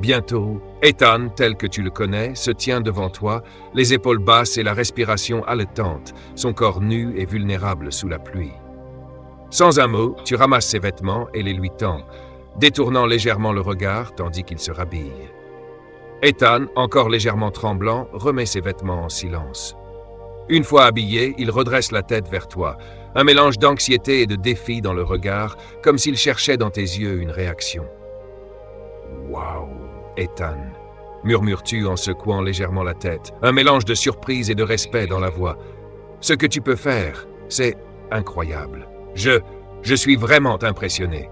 Bientôt, Ethan, tel que tu le connais, se tient devant toi, les épaules basses et la respiration haletante, son corps nu et vulnérable sous la pluie. Sans un mot, tu ramasses ses vêtements et les lui tends, détournant légèrement le regard tandis qu'il se rhabille. Ethan, encore légèrement tremblant, remet ses vêtements en silence. Une fois habillé, il redresse la tête vers toi, un mélange d'anxiété et de défi dans le regard, comme s'il cherchait dans tes yeux une réaction. « Waouh, Ethan !» murmures-tu en secouant légèrement la tête, un mélange de surprise et de respect dans la voix. « Ce que tu peux faire, c'est incroyable. Je suis vraiment impressionné. »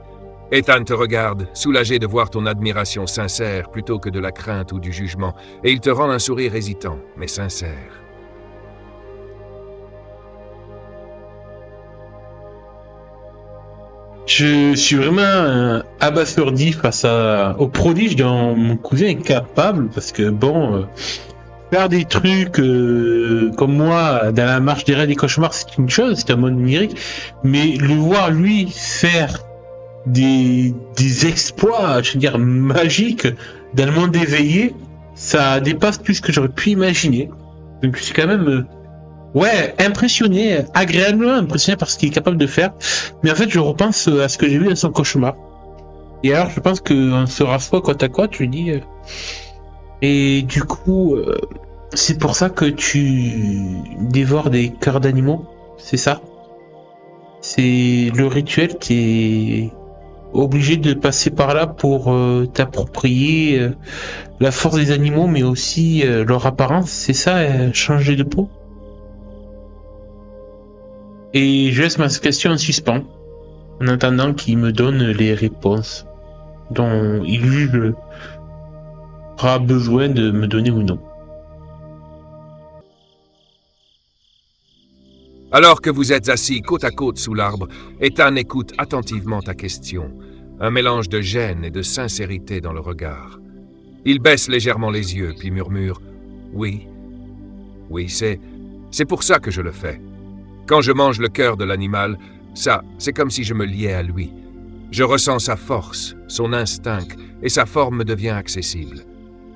Ethan te regarde, soulagé de voir ton admiration sincère plutôt que de la crainte ou du jugement, et il te rend un sourire hésitant, mais sincère. Je suis vraiment abasourdi face au prodige dont mon cousin est capable, parce que faire des trucs comme moi dans la marche des rêves des cauchemars, c'est une chose, c'est un monde numérique, mais le voir lui faire des exploits, je veux dire, magiques dans le monde éveillé, ça dépasse tout ce que j'aurais pu imaginer. Donc je suis quand même impressionné, agréablement impressionné par ce qu'il est capable de faire. Mais en fait, je repense à ce que j'ai vu dans son cauchemar. Et alors, je pense qu'on se rassoit côte à côte, je lui dis. Et du coup, c'est pour ça que tu dévores des cœurs d'animaux, c'est ça? C'est le rituel qui est obligé de passer par là pour t'approprier la force des animaux, mais aussi leur apparence, c'est ça, changer de peau? Et je laisse ma question en suspens, en attendant qu'il me donne les réponses dont il juge aura besoin de me donner ou non. Alors que vous êtes assis côte à côte sous l'arbre, Ethan écoute attentivement ta question, un mélange de gêne et de sincérité dans le regard. Il baisse légèrement les yeux, puis murmure « Oui, c'est pour ça que je le fais. Quand je mange le cœur de l'animal, c'est comme si je me liais à lui. Je ressens sa force, son instinct, et sa forme me devient accessible. »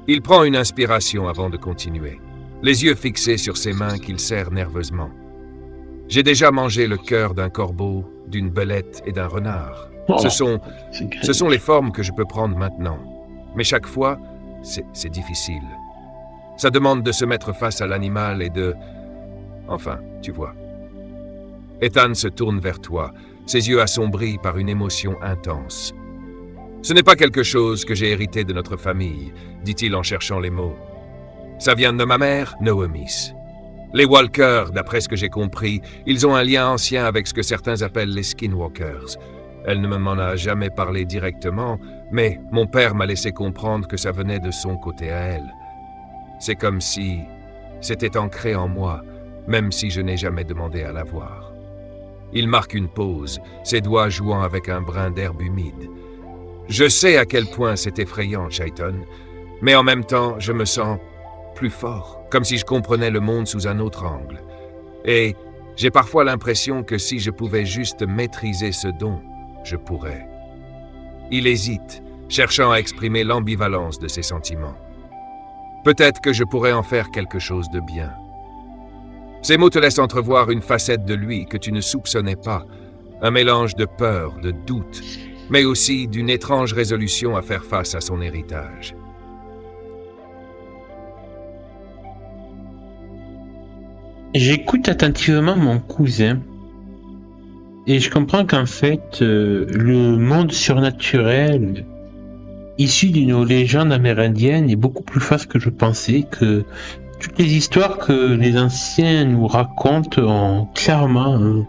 Il prend une inspiration avant de continuer, les yeux fixés sur ses mains qu'il serre nerveusement. « J'ai déjà mangé le cœur d'un corbeau, d'une belette et d'un renard. Ce sont les formes que je peux prendre maintenant. Mais chaque fois, c'est difficile. Ça demande de se mettre face à l'animal et de... Enfin, tu vois. » Ethan se tourne vers toi, ses yeux assombris par une émotion intense. « Ce n'est pas quelque chose que j'ai hérité de notre famille, dit-il en cherchant les mots. Ça vient de ma mère, Noemis. Les Walkers, d'après ce que j'ai compris, ils ont un lien ancien avec ce que certains appellent les Skinwalkers. Elle ne m'en a jamais parlé directement, mais mon père m'a laissé comprendre que ça venait de son côté à elle. C'est comme si c'était ancré en moi, même si je n'ai jamais demandé à la voir. » Il marque une pause, ses doigts jouant avec un brin d'herbe humide. « Je sais à quel point c'est effrayant, Chayton, mais en même temps, je me sens plus fort, comme si je comprenais le monde sous un autre angle. Et j'ai parfois l'impression que si je pouvais juste maîtriser ce don, je pourrais. » Il hésite, cherchant à exprimer l'ambivalence de ses sentiments. « Peut-être que je pourrais en faire quelque chose de bien. » Ces mots te laissent entrevoir une facette de lui que tu ne soupçonnais pas, un mélange de peur, de doute, mais aussi d'une étrange résolution à faire face à son héritage. J'écoute attentivement mon cousin et je comprends qu'en fait, le monde surnaturel issu d'une légende amérindienne est beaucoup plus vaste que je pensais, que toutes les histoires que les anciens nous racontent ont clairement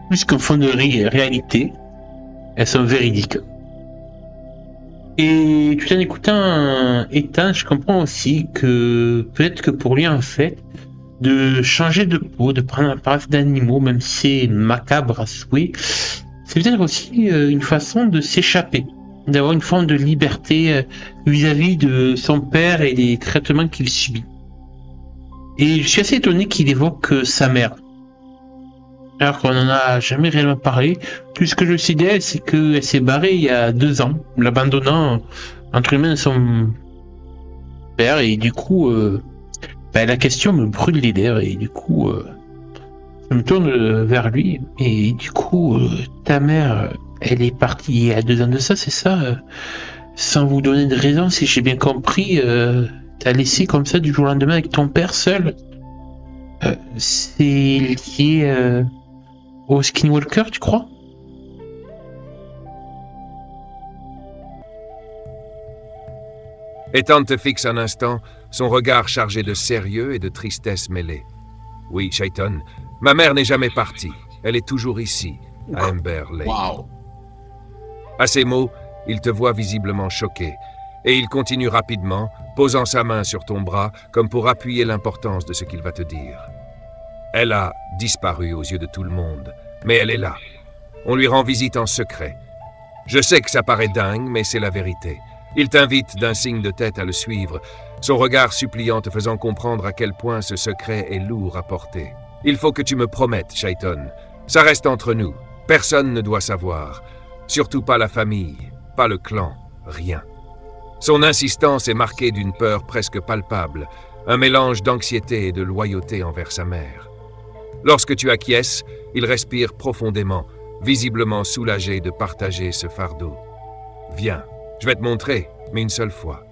plus qu'un fond de réalité, elles sont véridiques. Et tout en écoutant Ethan, je comprends aussi que peut-être que pour lui, en fait, de changer de peau, de prendre l'apparence d'animaux, même si c'est macabre à souhait, c'est peut-être aussi une façon de s'échapper, d'avoir une forme de liberté vis-à-vis de son père et des traitements qu'il subit. Et je suis assez étonné qu'il évoque sa mère, alors qu'on n'en a jamais réellement parlé. Tout ce que je sais d'elle, c'est qu'elle s'est barrée il y a 2 ans, l'abandonnant entre les mains de son père, et du coup, la question me brûle les lèvres, et du coup, je me tourne vers lui, et du coup, ta mère, elle est partie il y a 2 ans de ça, c'est ça sans vous donner de raison, si j'ai bien compris, t'as laissé comme ça du jour au lendemain avec ton père seul. C'est lié au Skinwalker, tu crois? Ethan te fixe un instant, son regard chargé de sérieux et de tristesse mêlée. Oui, Chayton, ma mère n'est jamais partie. Elle est toujours ici, à Amber Lake. Waouh! À ces mots, il te voit visiblement choqué, et il continue rapidement, posant sa main sur ton bras, comme pour appuyer l'importance de ce qu'il va te dire. Elle a disparu aux yeux de tout le monde, mais elle est là. On lui rend visite en secret. Je sais que ça paraît dingue, mais c'est la vérité. Il t'invite d'un signe de tête à le suivre, son regard suppliant te faisant comprendre à quel point ce secret est lourd à porter. Il faut que tu me promettes, Chayton. Ça reste entre nous. Personne ne doit savoir. Surtout pas la famille, pas le clan, rien. Son insistance est marquée d'une peur presque palpable, un mélange d'anxiété et de loyauté envers sa mère. Lorsque tu acquiesces, il respire profondément, visiblement soulagé de partager ce fardeau. Viens, je vais te montrer, mais une seule fois.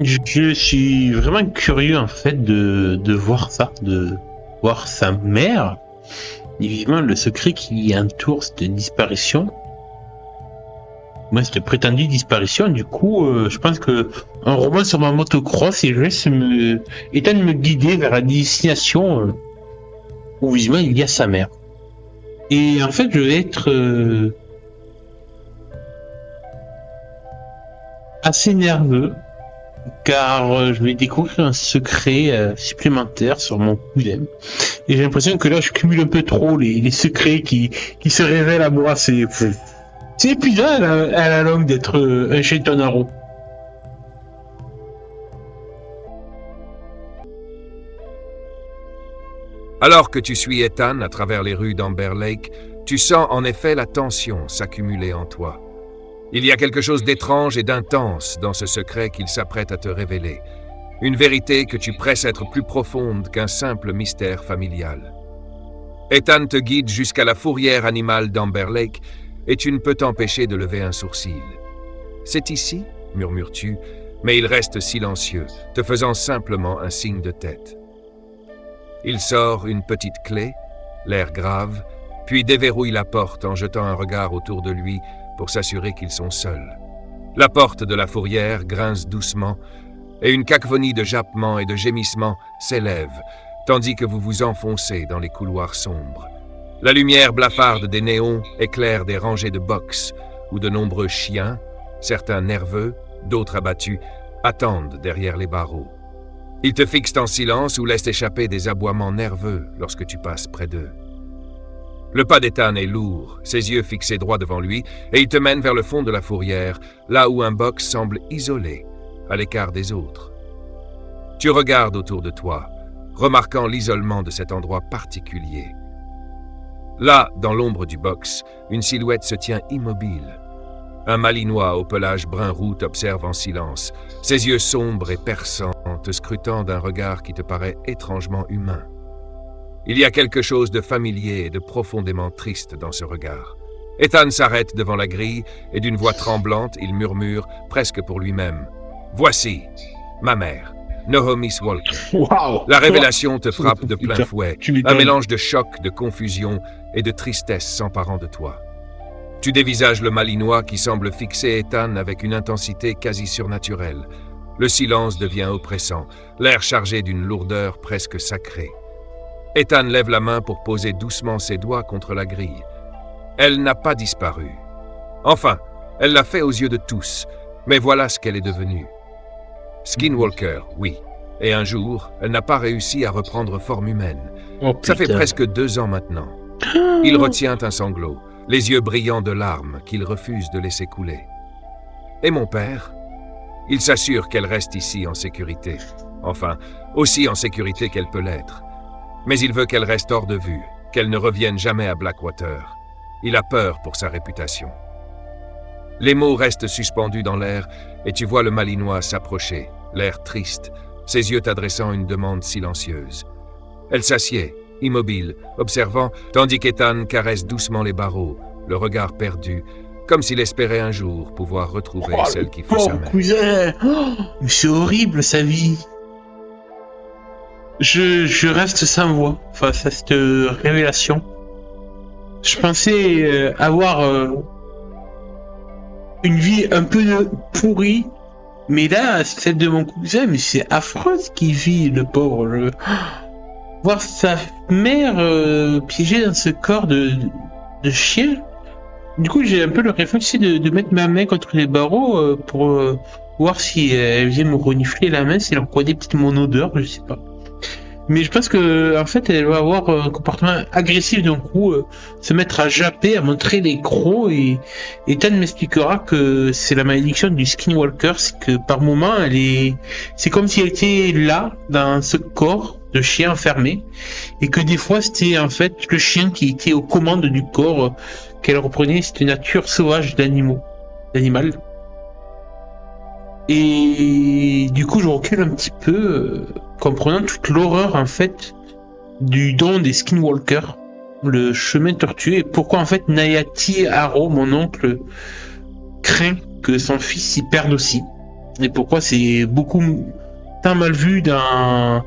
Je suis vraiment curieux en fait de voir ça, de voir sa mère. Évidemment, le secret qui entoure cette disparition, cette prétendue disparition, du coup, je pense que un roman sur ma motocross et je laisse Ethan me guider vers la destination où visiblement il y a sa mère. Et en fait, je vais être assez nerveux car je vais découvrir un secret supplémentaire sur mon cousin. Et j'ai l'impression que là, je cumule un peu trop les secrets qui se révèlent à moi. C'est épuisant à la longue d'être un Chayton Arrow. Alors que tu suis Ethan à travers les rues d'Amber Lake, tu sens en effet la tension s'accumuler en toi. Il y a quelque chose d'étrange et d'intense dans ce secret qu'il s'apprête à te révéler. Une vérité que tu presses être plus profonde qu'un simple mystère familial. Ethan te guide jusqu'à la fourrière animale d'Amber Lake et tu ne peux t'empêcher de lever un sourcil. « C'est ici » murmures-tu, mais il reste silencieux, te faisant simplement un signe de tête. Il sort une petite clé, l'air grave, puis déverrouille la porte en jetant un regard autour de lui pour s'assurer qu'ils sont seuls. La porte de la fourrière grince doucement et une cacophonie de jappements et de gémissements s'élève, tandis que vous vous enfoncez dans les couloirs sombres. La lumière blafarde des néons éclaire des rangées de box où de nombreux chiens, certains nerveux, d'autres abattus, attendent derrière les barreaux. Ils te fixent en silence ou laissent échapper des aboiements nerveux lorsque tu passes près d'eux. Le pas d'Ethan est lourd, ses yeux fixés droit devant lui, et il te mène vers le fond de la fourrière, là où un box semble isolé, à l'écart des autres. Tu regardes autour de toi, remarquant l'isolement de cet endroit particulier. Là, dans l'ombre du box, une silhouette se tient immobile. Un malinois au pelage brun-roux t'observe en silence, ses yeux sombres et perçants te scrutant d'un regard qui te paraît étrangement humain. Il y a quelque chose de familier et de profondément triste dans ce regard. Ethan s'arrête devant la grille et d'une voix tremblante, il murmure, presque pour lui-même, « Voici, ma mère, Naomi Walker. » Waouh! La révélation te frappe de plein fouet, Tu m'étonnes. un mélange de choc, de confusion et de tristesse s'emparant de toi. Tu dévisages le malinois qui semble fixer Ethan avec une intensité quasi surnaturelle. Le silence devient oppressant, l'air chargé d'une lourdeur presque sacrée. Ethan lève la main pour poser doucement ses doigts contre la grille. Elle n'a pas disparu. Enfin, elle l'a fait aux yeux de tous, mais voilà ce qu'elle est devenue. Skinwalker, oui. Et un jour, elle n'a pas réussi à reprendre forme humaine. Oh, Ça fait putain. presque 2 ans maintenant. Il retient un sanglot, les yeux brillants de larmes qu'il refuse de laisser couler. Et mon père? Il s'assure qu'elle reste ici en sécurité. Enfin, aussi en sécurité qu'elle peut l'être. Mais il veut qu'elle reste hors de vue, qu'elle ne revienne jamais à Blackwater. Il a peur pour sa réputation. Les mots restent suspendus dans l'air et tu vois le Malinois s'approcher, l'air triste, ses yeux t'adressant une demande silencieuse. Elle s'assied, immobile, observant, tandis qu'Ethan caresse doucement les barreaux, le regard perdu, comme s'il espérait un jour pouvoir retrouver celle qui fut sa Pauvre mère. cousin. Mais c'est horrible sa vie. Je reste sans voix face à cette révélation. Je pensais avoir une vie un peu pourrie, mais là, celle de mon cousin, mais c'est affreux ce qu'il vit, le pauvre. Voir sa mère piégée dans ce corps de chien. Du coup, j'ai un peu le réflexe de mettre ma main contre les barreaux pour voir si elle vient me renifler la main, si elle reconnaît peut-être mon odeur, je sais pas. Mais je pense que en fait, elle va avoir un comportement agressif d'un coup, se mettre à japper, à montrer les crocs, et Ethan m'expliquera que c'est la malédiction du Skinwalker, c'est que par moment, c'est comme si elle était là, dans ce corps de chien enfermé, et que des fois, c'était en fait le chien qui était aux commandes du corps qu'elle reprenait, cette nature sauvage d'animal. Et du coup, je recule un petit peu, comprenant toute l'horreur en fait du don des Skinwalkers, le chemin tortueux, et pourquoi en fait Nayati Haro, mon oncle, craint que son fils y perde aussi, et pourquoi c'est beaucoup tant mal vu dans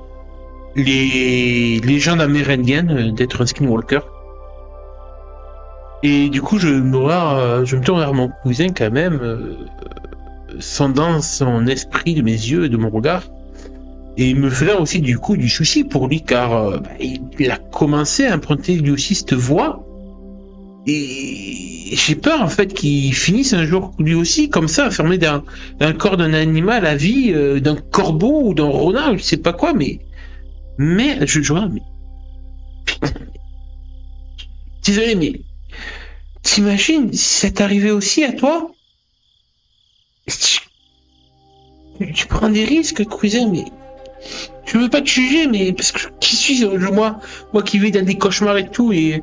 les légendes amérindiennes d'être un Skinwalker. Et du coup, je me tourne vers mon cousin quand même, sondant son esprit de mes yeux et de mon regard, et me faisant aussi du coup du souci pour lui, car il a commencé à emprunter lui aussi cette voie, et j'ai peur en fait qu'il finisse un jour lui aussi comme ça, enfermé dans un corps d'un animal à vie, d'un corbeau ou d'un renard, je sais pas quoi, mais je vois, mais putain, désolé, mais t'imagines si ça t'arrivait aussi à toi? Tu prends des risques, cousin, mais je veux pas te juger, mais parce que qui suis-je, moi qui vis dans des cauchemars et tout, et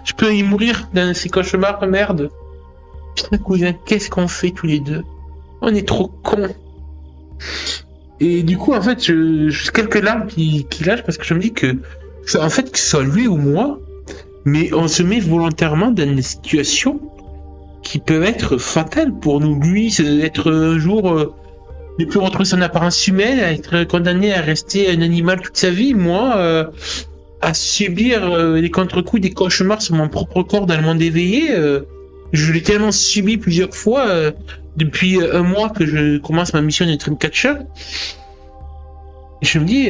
je peux y mourir dans ces cauchemars, merde. Putain, cousin, qu'est-ce qu'on fait tous les deux? On est trop cons. Et du coup, en fait, je quelques larmes qui lâchent parce que je me dis que, en fait, que ce soit lui ou moi, mais on se met volontairement dans des situations qui peuvent être fatales pour nous. Lui, c'est être un jour ne plus retrouver son apparence humaine, à être condamné à rester un animal toute sa vie. Moi, à subir les contre-coups, des cauchemars sur mon propre corps dans le monde éveillé. Je l'ai tellement subi plusieurs fois depuis un mois que je commence ma mission de Dreamcatcher. Et je me dis,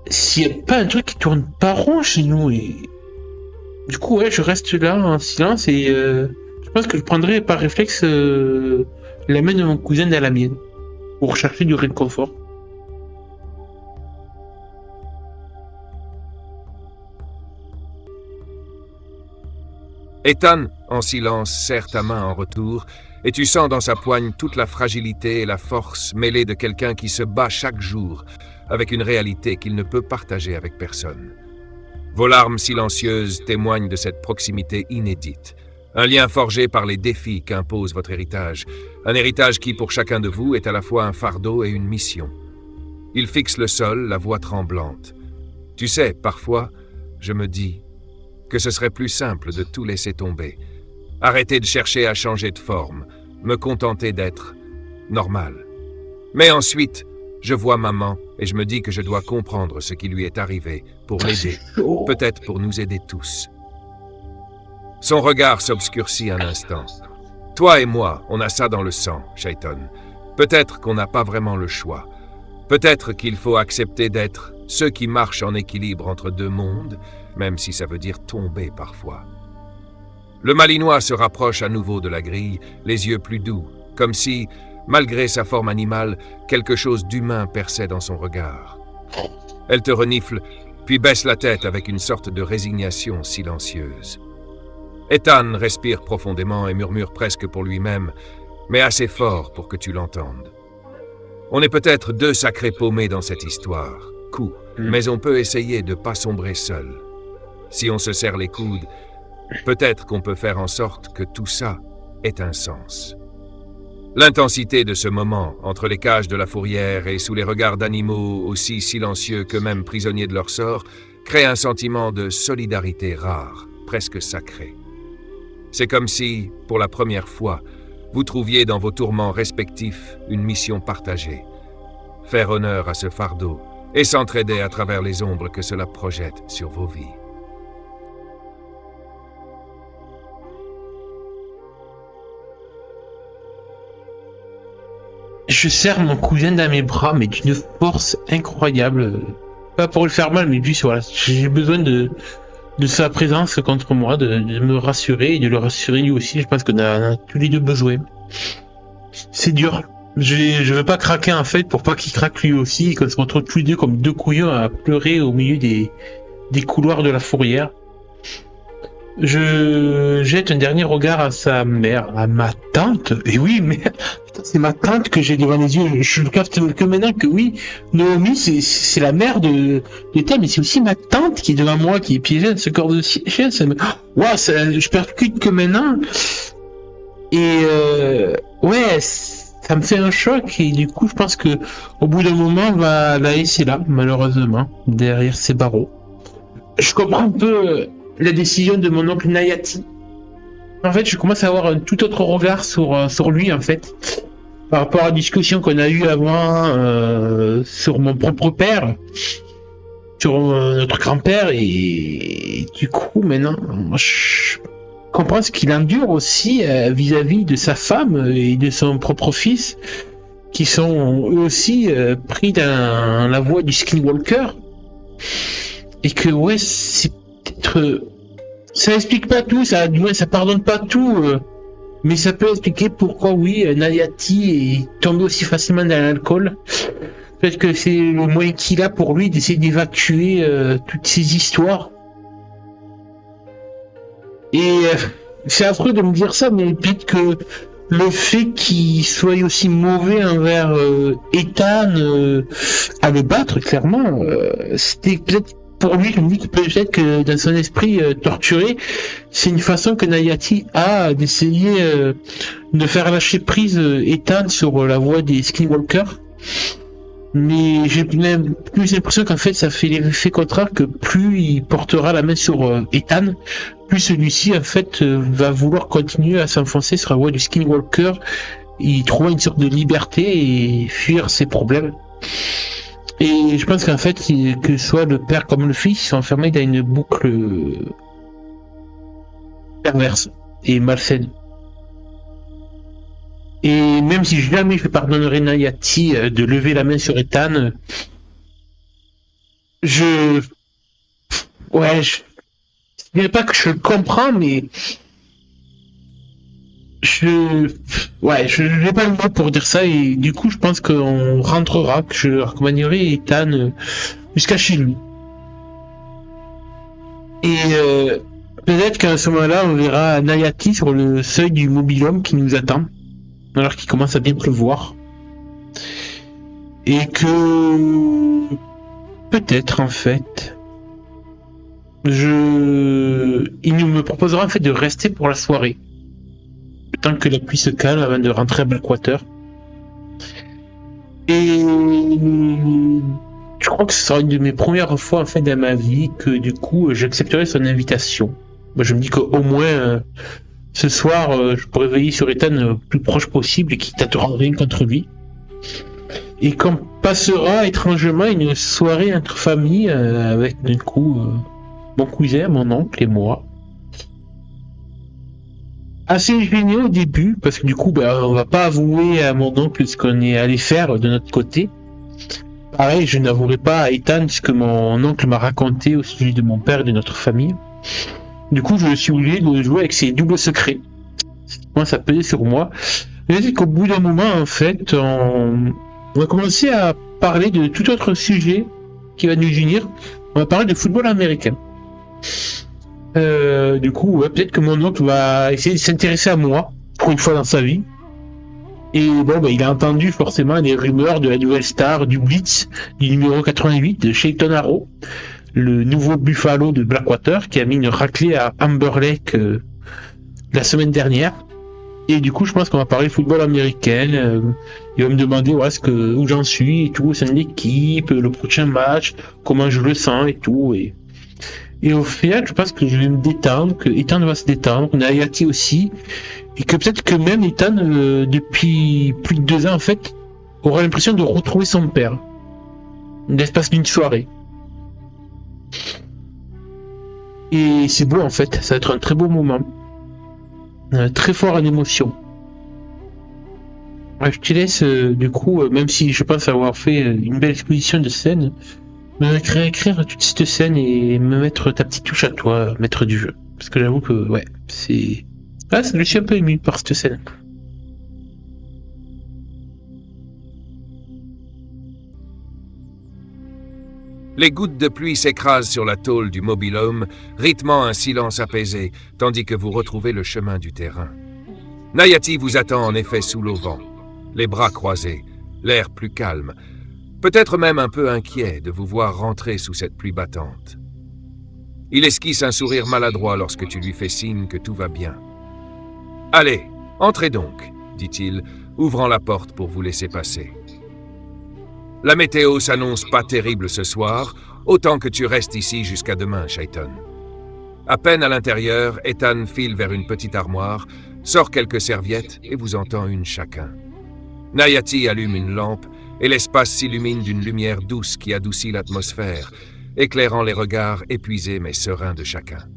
s'il n'y a pas un truc qui tourne pas rond chez nous, et du coup, ouais, je reste là en silence, et je pense que je prendrai par réflexe la main de mon cousin dans la mienne pour chercher du réconfort. Ethan, en silence, serre ta main en retour, et tu sens dans sa poigne toute la fragilité et la force mêlée de quelqu'un qui se bat chaque jour avec une réalité qu'il ne peut partager avec personne. Vos larmes silencieuses témoignent de cette proximité inédite, un lien forgé par les défis qu'impose votre héritage, un héritage qui, pour chacun de vous, est à la fois un fardeau et une mission. Il fixe le sol, la voix tremblante. Tu sais, parfois, je me dis que ce serait plus simple de tout laisser tomber, arrêter de chercher à changer de forme, me contenter d'être normal. Mais ensuite, je vois maman et je me dis que je dois comprendre ce qui lui est arrivé pour l'aider, peut-être pour nous aider tous. Son regard s'obscurcit un instant. Toi et moi, on a ça dans le sang, Shaiton. Peut-être qu'on n'a pas vraiment le choix. Peut-être qu'il faut accepter d'être ceux qui marchent en équilibre entre deux mondes, même si ça veut dire tomber parfois. Le Malinois se rapproche à nouveau de la grille, les yeux plus doux, comme si, malgré sa forme animale, quelque chose d'humain perçait dans son regard. Elle te renifle, puis baisse la tête avec une sorte de résignation silencieuse. Ethan respire profondément et murmure presque pour lui-même, mais assez fort pour que tu l'entendes. On est peut-être deux sacrés paumés dans cette histoire, mais on peut essayer de ne pas sombrer seul. Si on se serre les coudes, peut-être qu'on peut faire en sorte que tout ça ait un sens. L'intensité de ce moment, entre les cages de la fourrière et sous les regards d'animaux aussi silencieux qu'eux-mêmes prisonniers de leur sort, crée un sentiment de solidarité rare, presque sacré. C'est comme si, pour la première fois, vous trouviez dans vos tourments respectifs une mission partagée. Faire honneur à ce fardeau et s'entraider à travers les ombres que cela projette sur vos vies. Je serre mon cousin dans mes bras, mais d'une force incroyable. Pas pour le faire mal, mais juste voilà, j'ai besoin de sa présence contre moi, de me rassurer et de le rassurer lui aussi. Je pense qu'on a tous les deux besoin. C'est dur. Je veux pas craquer en fait pour pas qu'il craque lui aussi et qu'on se retrouve tous les deux comme deux couillons à pleurer au milieu des couloirs de la fourrière. Je jette un dernier regard à sa mère, à ma tante. Et oui, mais c'est ma tante que j'ai devant les yeux. Je le capte que maintenant que oui, Naomi, c'est la mère de Ethan, mais c'est aussi ma tante qui est devant moi, qui est piégée dans ce corps de chien. Wow, je percute que maintenant. Et ouais, ça me fait un choc. Et du coup, je pense que au bout d'un moment, on va la laisser là, malheureusement, derrière ces barreaux. Je comprends un peu la décision de mon oncle Nayati. En fait, je commence à avoir un tout autre regard sur lui, en fait, par rapport à la discussion qu'on a eue avant sur mon propre père, sur notre grand-père, et du coup, maintenant, je comprends ce qu'il endure aussi vis-à-vis de sa femme et de son propre fils, qui sont eux aussi pris dans la voie du skinwalker, et que, ouais, c'est peut-être... ça explique pas tout, du moins ça pardonne pas tout, mais ça peut expliquer pourquoi, oui, Nayati est tombé aussi facilement dans l'alcool. Peut-être que c'est le moyen qu'il a pour lui d'essayer d'évacuer toutes ces histoires. Et c'est affreux de me dire ça, mais peut-être que le fait qu'il soit aussi mauvais envers Ethan à le battre, clairement, c'était peut-être pour lui, je me dis que peut-être que dans son esprit torturé, c'est une façon que Nayati a d'essayer de faire lâcher prise Ethan sur la voie des skinwalkers. Mais j'ai même plus l'impression qu'en fait ça fait l'effet contraire, que plus il portera la main sur Ethan, plus celui-ci en fait va vouloir continuer à s'enfoncer sur la voie du skinwalker, il trouvera une sorte de liberté et fuir ses problèmes. Et je pense qu'en fait, que soit le père comme le fils, ils sont enfermés dans une boucle perverse et malsaine. Et même si jamais je pardonnerai Nayati de lever la main sur Ethan, je dirais pas que je le comprends, mais je n'ai pas le mot pour dire ça, et du coup je pense qu'on rentrera, que je accompagnerai Ethan jusqu'à chez lui. Et peut-être qu'à ce moment-là on verra Nayati sur le seuil du mobil-home qui nous attend, alors qu'il commence à bien pleuvoir. Et que peut-être en fait il nous me proposera en fait de rester pour la soirée, tant que la pluie se calme avant de rentrer à Blackwater. Et je crois que ce sera une de mes premières fois en fait dans ma vie que du coup j'accepterai son invitation. Je me dis qu'au moins ce soir je pourrais veiller sur Ethan le plus proche possible et qu'il tâtera rien contre lui. Et qu'on passera étrangement une soirée entre famille avec du coup mon cousin, mon oncle et moi. Assez gêné au début, parce que du coup, on va pas avouer à mon oncle ce qu'on est allé faire de notre côté. pareil, je n'avouerai pas à Ethan ce que mon oncle m'a raconté au sujet de mon père et de notre famille. Du coup, je suis obligé de jouer avec ces doubles secrets. Moi, ça pesait sur moi. Mais c'est qu'au bout d'un moment, en fait, on va commencer à parler de tout autre sujet qui va nous unir. On va parler de football américain. Du coup, ouais, peut-être que mon oncle va essayer de s'intéresser à moi, pour une fois dans sa vie. Et bon, il a entendu forcément les rumeurs de la nouvelle star du Blitz, du numéro 88 de Shayton Arrow, le nouveau Buffalo de Blackwater, qui a mis une raclée à Amber Lake la semaine dernière. Et du coup, je pense qu'on va parler football américain. Il va me demander où j'en suis et tout, au sein de l'équipe, le prochain match, comment je le sens et tout. Et au final, je pense que je vais me détendre, que Ethan va se détendre, Nayati aussi, et que peut-être que même Ethan, depuis plus de 2 ans en fait, aura l'impression de retrouver son père, l'espace d'une soirée. Et c'est beau en fait, ça va être un très beau moment. Très fort en émotion. Ouais, je te laisse du coup, même si je pense avoir fait une belle exposition de scène, me réécrire toute cette scène et me mettre ta petite touche à toi, maître du jeu. Parce que j'avoue que ouais, c'est... Ah, je suis un peu ému par cette scène. Les gouttes de pluie s'écrasent sur la tôle du mobil-home, rythmant un silence apaisé, tandis que vous retrouvez le chemin du terrain. Nayati vous attend en effet sous l'auvent, les bras croisés, l'air plus calme, peut-être même un peu inquiet de vous voir rentrer sous cette pluie battante. Il esquisse un sourire maladroit lorsque tu lui fais signe que tout va bien. « Allez, entrez donc », dit-il, ouvrant la porte pour vous laisser passer. La météo s'annonce pas terrible ce soir, autant que tu restes ici jusqu'à demain, Shayton. À peine à l'intérieur, Ethan file vers une petite armoire, sort quelques serviettes et vous entend une chacun. Nayati allume une lampe et l'espace s'illumine d'une lumière douce qui adoucit l'atmosphère, éclairant les regards épuisés mais sereins de chacun.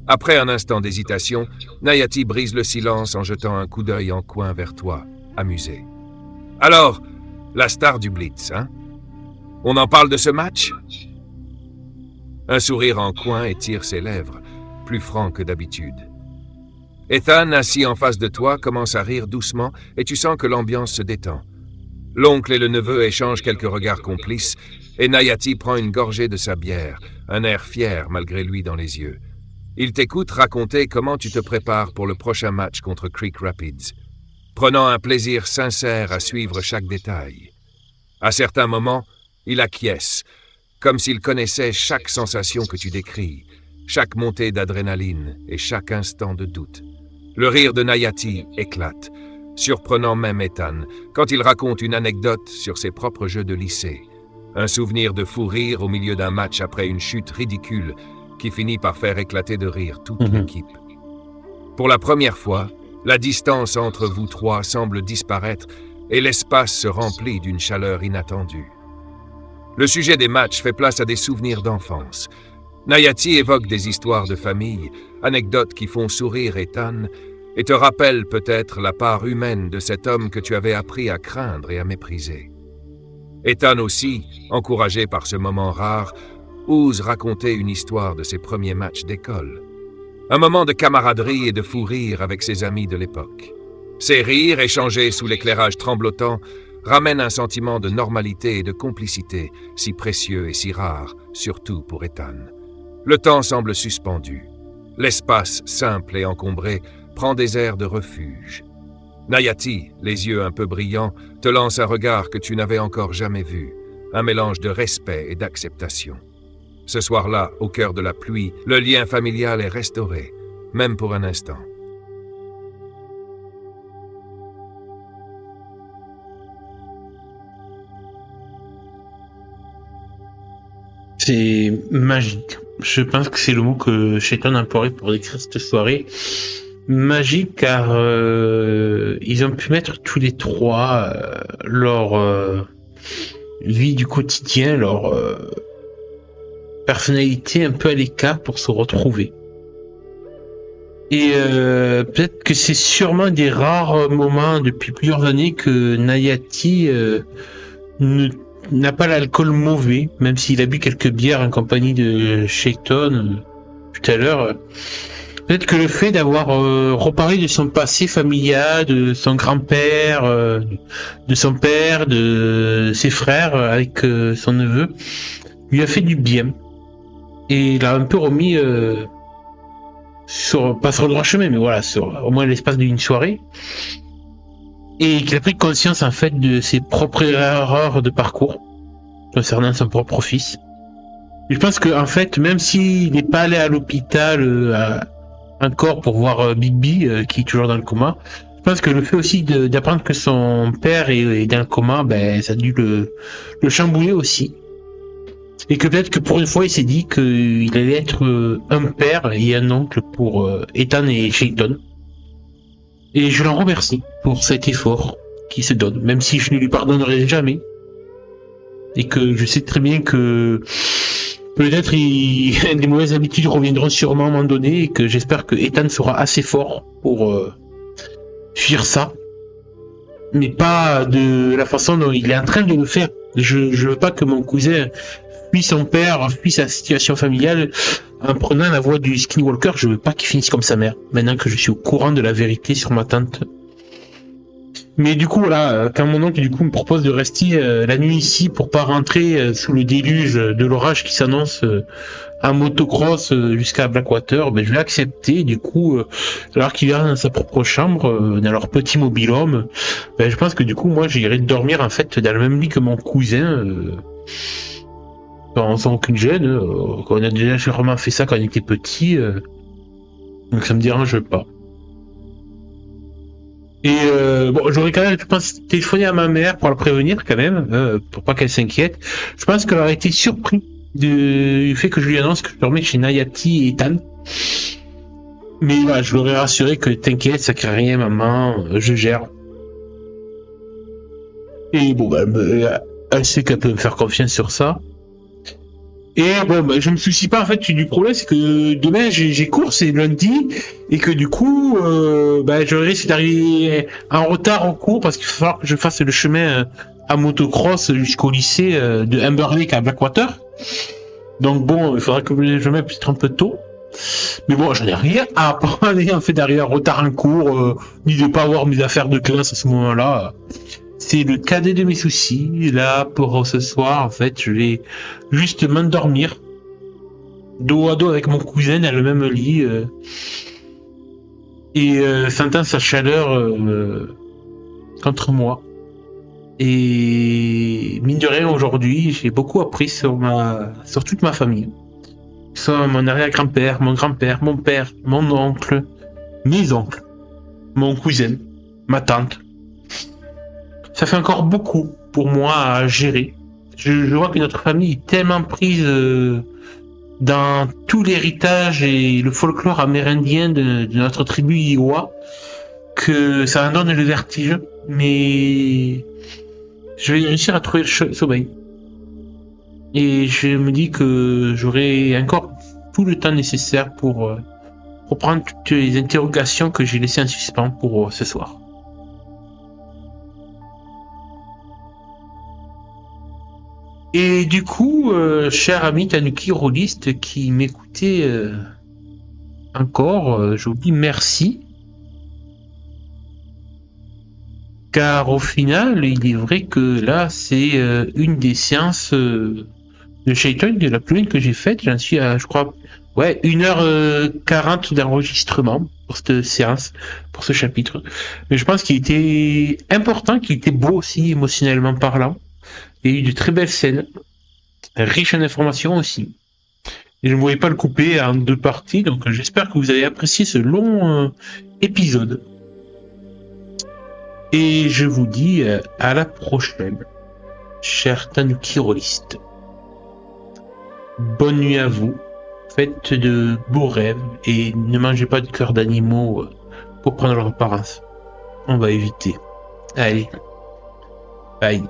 Après un instant d'hésitation, Nayati brise le silence en jetant un coup d'œil en coin vers toi, amusé. « Alors, la star du Blitz, hein? On en parle de ce match ?» Un sourire en coin étire ses lèvres, plus franc que d'habitude. Ethan, assis en face de toi, commence à rire doucement et tu sens que l'ambiance se détend. L'oncle et le neveu échangent quelques regards complices et Nayati prend une gorgée de sa bière, un air fier malgré lui dans les yeux. Il t'écoute raconter comment tu te prépares pour le prochain match contre Creek Rapids, prenant un plaisir sincère à suivre chaque détail. À certains moments, il acquiesce, comme s'il connaissait chaque sensation que tu décris, chaque montée d'adrénaline et chaque instant de doute. Le rire de Nayati éclate, surprenant même Ethan, quand il raconte une anecdote sur ses propres jeux de lycée. Un souvenir de fou rire au milieu d'un match après une chute ridicule qui finit par faire éclater de rire toute l'équipe. Pour la première fois, la distance entre vous trois semble disparaître et l'espace se remplit d'une chaleur inattendue. Le sujet des matchs fait place à des souvenirs d'enfance. Nayati évoque des histoires de famille, anecdotes qui font sourire Ethan et te rappellent peut-être la part humaine de cet homme que tu avais appris à craindre et à mépriser. Ethan aussi, encouragé par ce moment rare, ose raconter une histoire de ses premiers matchs d'école. Un moment de camaraderie et de fou rire avec ses amis de l'époque. Ces rires, échangés sous l'éclairage tremblotant, ramènent un sentiment de normalité et de complicité, si précieux et si rare, surtout pour Ethan. Le temps semble suspendu. L'espace, simple et encombré, prend des airs de refuge. Nayati, les yeux un peu brillants, te lance un regard que tu n'avais encore jamais vu, un mélange de respect et d'acceptation. Ce soir-là, au cœur de la pluie, le lien familial est restauré, même pour un instant. C'est magique. Je pense que c'est le mot que Shayton a employé pour décrire cette soirée. Magique car ils ont pu mettre tous les trois leur vie du quotidien, leur personnalité un peu à l'écart pour se retrouver. Et peut-être que c'est sûrement des rares moments depuis plusieurs années que Nayati ne n'a pas l'alcool mauvais, même s'il a bu quelques bières en compagnie de Shayton tout à l'heure. Peut-être que le fait d'avoir reparlé de son passé familial, de son grand-père, de son père, de ses frères avec son neveu, lui a fait du bien. Et il a un peu remis, pas sur le droit chemin, mais voilà, sur au moins l'espace d'une soirée. Et qu'il a pris conscience en fait de ses propres erreurs de parcours concernant son propre fils. Et je pense que en fait, même s'il n'est pas allé à l'hôpital encore pour voir Bigby qui est toujours dans le coma, je pense que le fait aussi d'apprendre que son père est dans le coma, ça a dû le chambouler aussi. Et que peut-être que pour une fois, il s'est dit qu'il allait être un père et un oncle pour Ethan et Shayton. Et je l'en remercie pour cet effort qu'il se donne, même si je ne lui pardonnerai jamais. Et que je sais très bien que peut-être des mauvaises habitudes reviendront sûrement à un moment donné, et que j'espère que Ethan sera assez fort pour fuir ça. Mais pas de la façon dont il est en train de le faire. Je veux pas que mon cousin fuit son père, fuit sa situation familiale en prenant la voie du skinwalker. Je veux pas qu'il finisse comme sa mère, maintenant que je suis au courant de la vérité sur ma tante. Mais du coup, voilà, quand mon oncle me propose de rester la nuit ici pour pas rentrer sous le déluge de l'orage qui s'annonce en motocross jusqu'à Blackwater, je vais accepter. Du coup, alors qu'il est dans sa propre chambre, dans leur petit mobil-home, je pense que du coup, moi, j'irai dormir en fait dans le même lit que mon cousin. Sans aucune gêne, on a déjà sûrement fait ça quand on était petit, donc ça me dérange pas. Et j'aurais quand même, je pense, téléphoné à ma mère pour la prévenir quand même, pour pas qu'elle s'inquiète. Je pense qu'elle aurait été surprise du fait que je lui annonce que je dormais chez Nayati et Ethan. Mais voilà, je l'aurais rassuré que t'inquiète, ça crée rien, maman, je gère. Et elle sait qu'elle peut me faire confiance sur ça. Et je me soucie pas en fait du problème, c'est que demain j'ai cours, c'est lundi, et que du coup je risque d'arriver en retard au cours parce qu'il va falloir que je fasse le chemin à motocross jusqu'au lycée de Amber Lake à Blackwater. Donc il faudra que je me mette peut-être un peu tôt. Mais j'en ai rien à parler en fait d'arriver en retard en cours, ni de pas avoir mes affaires de classe à ce moment-là. C'est le cadet de mes soucis. Là, pour ce soir, en fait, je vais juste m'endormir dos à dos avec mon cousin dans le même lit et sentant sa chaleur contre moi. Et mine de rien, aujourd'hui, j'ai beaucoup appris sur toute ma famille. Sur mon arrière-grand-père, mon grand-père, mon père, mon oncle, mes oncles, mon cousin, ma tante. Ça fait encore beaucoup pour moi à gérer. Je vois que notre famille est tellement prise dans tout l'héritage et le folklore amérindien de notre tribu Iowa que ça en donne le vertige. Mais je vais réussir à trouver le sommeil. Et je me dis que j'aurai encore tout le temps nécessaire pour reprendre toutes les interrogations que j'ai laissées en suspens pour ce soir. Et du coup, cher ami Tanuki rôliste qui m'écoutait encore, je vous dis merci. Car au final, il est vrai que là, c'est une des séances de Shayton de la plus longue que j'ai faite. J'en suis à, je crois, 1h40 d'enregistrement pour cette séance, pour ce chapitre. Mais je pense qu'il était important, qu'il était beau aussi, émotionnellement parlant. Il y a eu de très belles scènes, riches en informations aussi. Et je ne voulais pas le couper en 2 parties, donc j'espère que vous avez apprécié ce long épisode. Et je vous dis à la prochaine, cher Tanuki rôliste. Bonne nuit à vous, faites de beaux rêves et ne mangez pas de cœur d'animaux pour prendre leur apparence. On va éviter. Allez, bye.